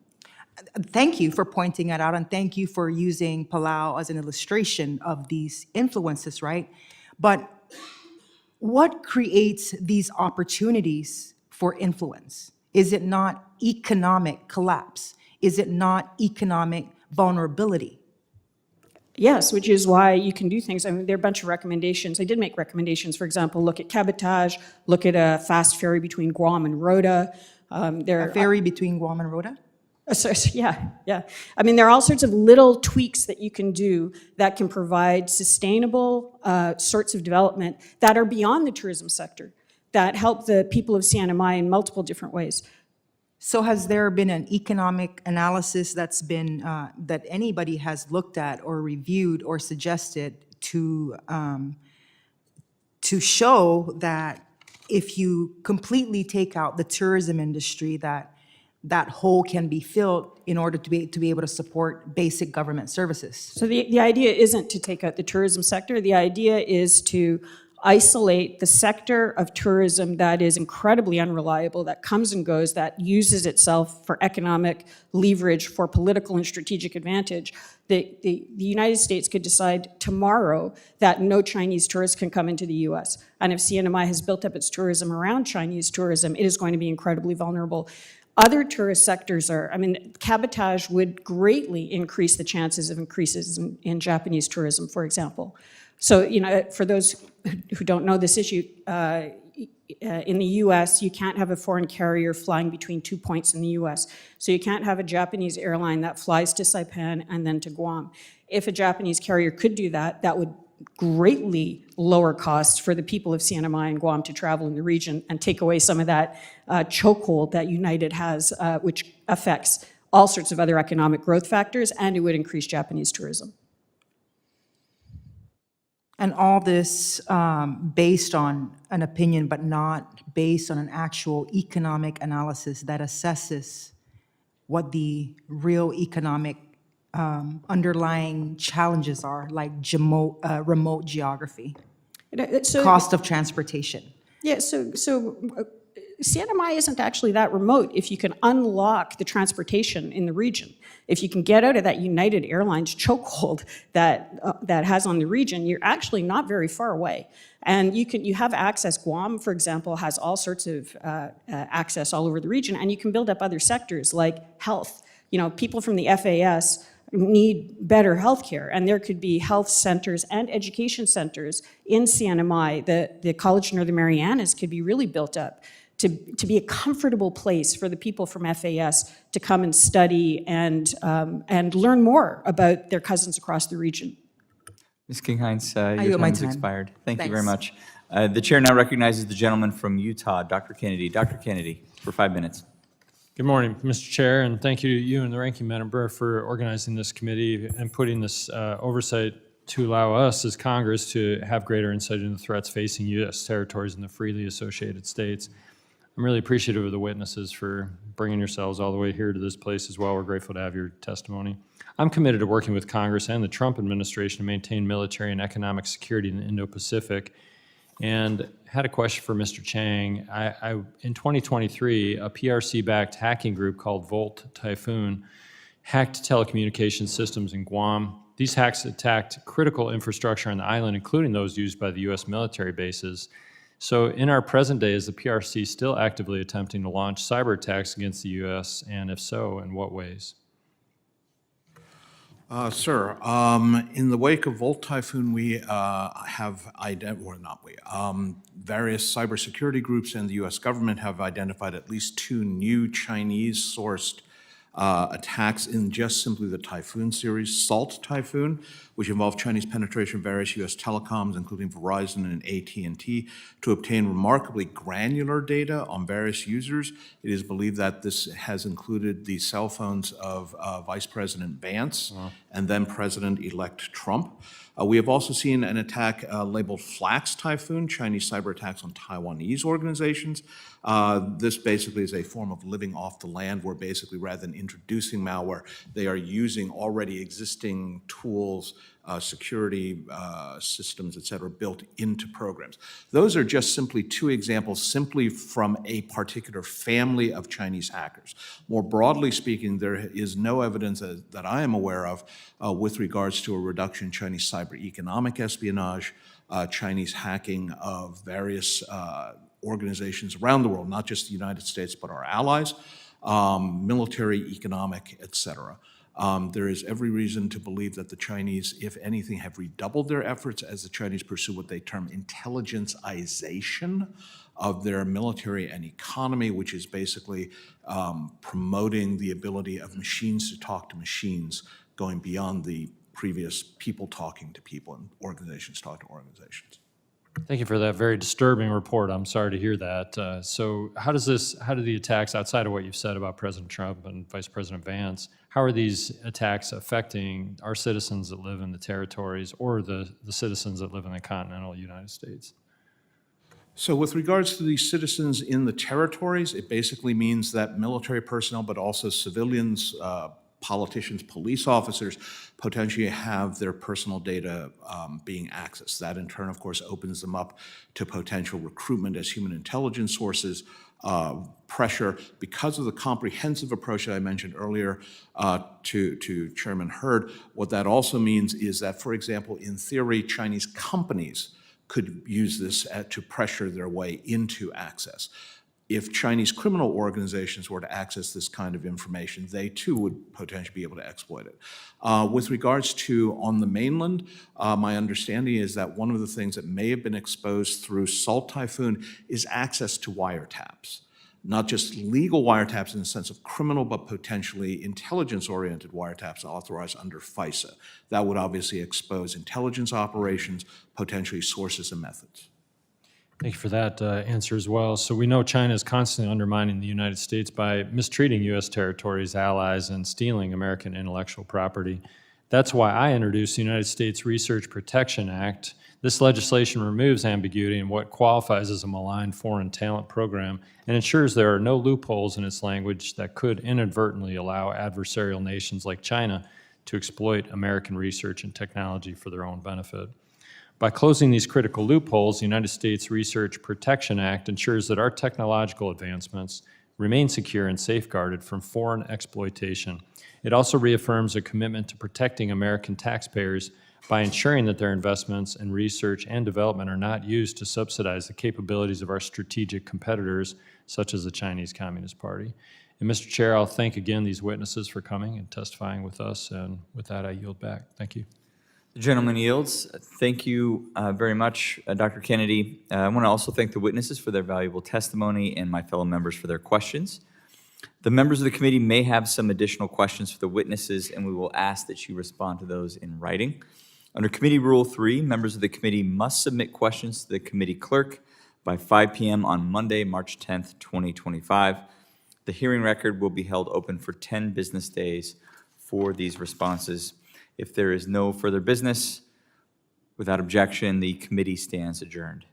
Thank you for pointing that out, and thank you for using Palau as an illustration of these influences, right? But what creates these opportunities for influence? Is it not economic collapse? Is it not economic vulnerability? Yes, which is why you can do things. I mean, there are a bunch of recommendations. I did make recommendations, for example, look at cabotage, look at a fast ferry between Guam and Rota. A ferry between Guam and Rota? Yeah. I mean, there are all sorts of little tweaks that you can do that can provide sustainable sorts of development that are beyond the tourism sector, that help the people of CNMI in multiple different ways. So has there been an economic analysis that's been, that anybody has looked at or reviewed or suggested to show that if you completely take out the tourism industry, that hole can be filled in order to be able to support basic government services? So the idea isn't to take out the tourism sector. The idea is to isolate the sector of tourism that is incredibly unreliable, that comes and goes, that uses itself for economic leverage, for political and strategic advantage. The United States could decide tomorrow that no Chinese tourists can come into the US. And if CNMI has built up its tourism around Chinese tourism, it is going to be incredibly vulnerable. Other tourist sectors are, cabotage would greatly increase the chances of increases in Japanese tourism, for example. So, for those who don't know this issue, in the US, you can't have a foreign carrier flying between 2 points in the US. So you can't have a Japanese airline that flies to Saipan and then to Guam. If a Japanese carrier could do that, that would greatly lower costs for the people of CNMI and Guam to travel in the region and take away some of that chokehold that United has, which affects all sorts of other economic growth factors, and it would increase Japanese tourism. And all this based on an opinion, but not based on an actual economic analysis that assesses what the real economic underlying challenges are, like remote geography, cost of transportation. Yeah, so CNMI isn't actually that remote if you can unlock the transportation in the region. If you can get out of that United Airlines chokehold that has on the region, you're actually not very far away. And you have access. Guam, for example, has all sorts of access all over the region, and you can build up other sectors like health. People from the FAS need better health care, and there could be health centers and education centers in CNMI. The College of Northern Marianas could be really built up to be a comfortable place for the people from FAS to come and study and learn more about their cousins across the region. Ms. King-Hines, yield your my time has time. expired. Thank you very Thanks. much. The chair now recognizes the gentleman from Utah, Dr. Kennedy. Dr. Kennedy, for 5 minutes. Good morning, Mr. Chair, and thank you to you and the ranking member for organizing this committee and putting this oversight to allow us as Congress to have greater insight into the threats facing U.S. territories and the freely associated states. I'm really appreciative of the witnesses for bringing yourselves all the way here to this place as well. We're grateful to have your testimony. I'm committed to working with Congress and the Trump administration to maintain military and economic security in the Indo-Pacific. And had a question for Mr. Cheng. In 2023, a PRC-backed hacking group called Volt Typhoon hacked telecommunications systems in Guam. These hacks attacked critical infrastructure on the island, including those used by the U.S. military bases. So in our present day, is the PRC still actively attempting to launch cyber attacks against the U.S., and if so, in what ways? Sir, in the wake of Volt Typhoon, we various cybersecurity groups and the U.S. government have identified at least 2 new Chinese-sourced attacks in just simply the Typhoon series. Salt Typhoon, which involved Chinese penetration of various U.S. telecoms, including Verizon and AT&T, to obtain remarkably granular data on various users. It is believed that this has included the cell phones of Vice President Vance and then President-elect Trump. We have also seen an attack labeled Flax Typhoon, Chinese cyber attacks on Taiwanese organizations. This basically is a form of living off the land where basically rather than introducing malware, they are using already existing tools, security systems, et cetera, built into programs. Those are just simply 2 examples simply from a particular family of Chinese hackers. More broadly speaking, there is no evidence that I am aware of with regards to a reduction in Chinese cyber economic espionage, Chinese hacking of various organizations around the world, not just the United States, but our allies, military, economic, et cetera. There is every reason to believe that the Chinese, if anything, have redoubled their efforts as the Chinese pursue what they term intelligenceization of their military and economy, which is basically promoting the ability of machines to talk to machines, going beyond the previous people talking to people and organizations talking to organizations. Thank you for that very disturbing report. I'm sorry to hear that. So how do the attacks, outside of what you've said about President Trump and Vice President Vance, how are these attacks affecting our citizens that live in the territories or the citizens that live in the continental United States? So with regards to the citizens in the territories, it basically means that military personnel, but also civilians, politicians, police officers potentially have their personal data being accessed. That in turn, of course, opens them up to potential recruitment as human intelligence sources, pressure. Because of the comprehensive approach that I mentioned earlier to Chairman Hurd, what that also means is that, for example, in theory, Chinese companies could use this to pressure their way into access. If Chinese criminal organizations were to access this kind of information, they too would potentially be able to exploit it. With regards to on the mainland, my understanding is that one of the things that may have been exposed through Salt Typhoon is access to wiretaps. Not just legal wiretaps in the sense of criminal, but potentially intelligence-oriented wiretaps authorized under FISA. That would obviously expose intelligence operations, potentially sources and methods. Thank you for that answer as well. So we know China is constantly undermining the United States by mistreating U.S. territories, allies, and stealing American intellectual property. That's why I introduced the United States Research Protection Act. This legislation removes ambiguity in what qualifies as a malign foreign talent program and ensures there are no loopholes in its language that could inadvertently allow adversarial nations like China to exploit American research and technology for their own benefit. By closing these critical loopholes, the United States Research Protection Act ensures that our technological advancements remain secure and safeguarded from foreign exploitation. It also reaffirms a commitment to protecting American taxpayers by ensuring that their investments in research and development are not used to subsidize the capabilities of our strategic competitors, such as the Chinese Communist Party. And Mr. Chair, I'll thank again these witnesses for coming and testifying with us, and with that, I yield back. Thank you. The gentleman yields. Thank you very much, Dr. Kennedy. I want to also thank the witnesses for their valuable testimony and my fellow members for their questions. The members of the committee may have some additional questions for the witnesses, and we will ask that you respond to those in writing. Under Committee Rule 3, members of the committee must submit questions to the committee clerk by 5 p.m. on Monday, March 10th, 2025. The hearing record will be held open for 10 business days for these responses. If there is no further business, without objection, the committee stands adjourned.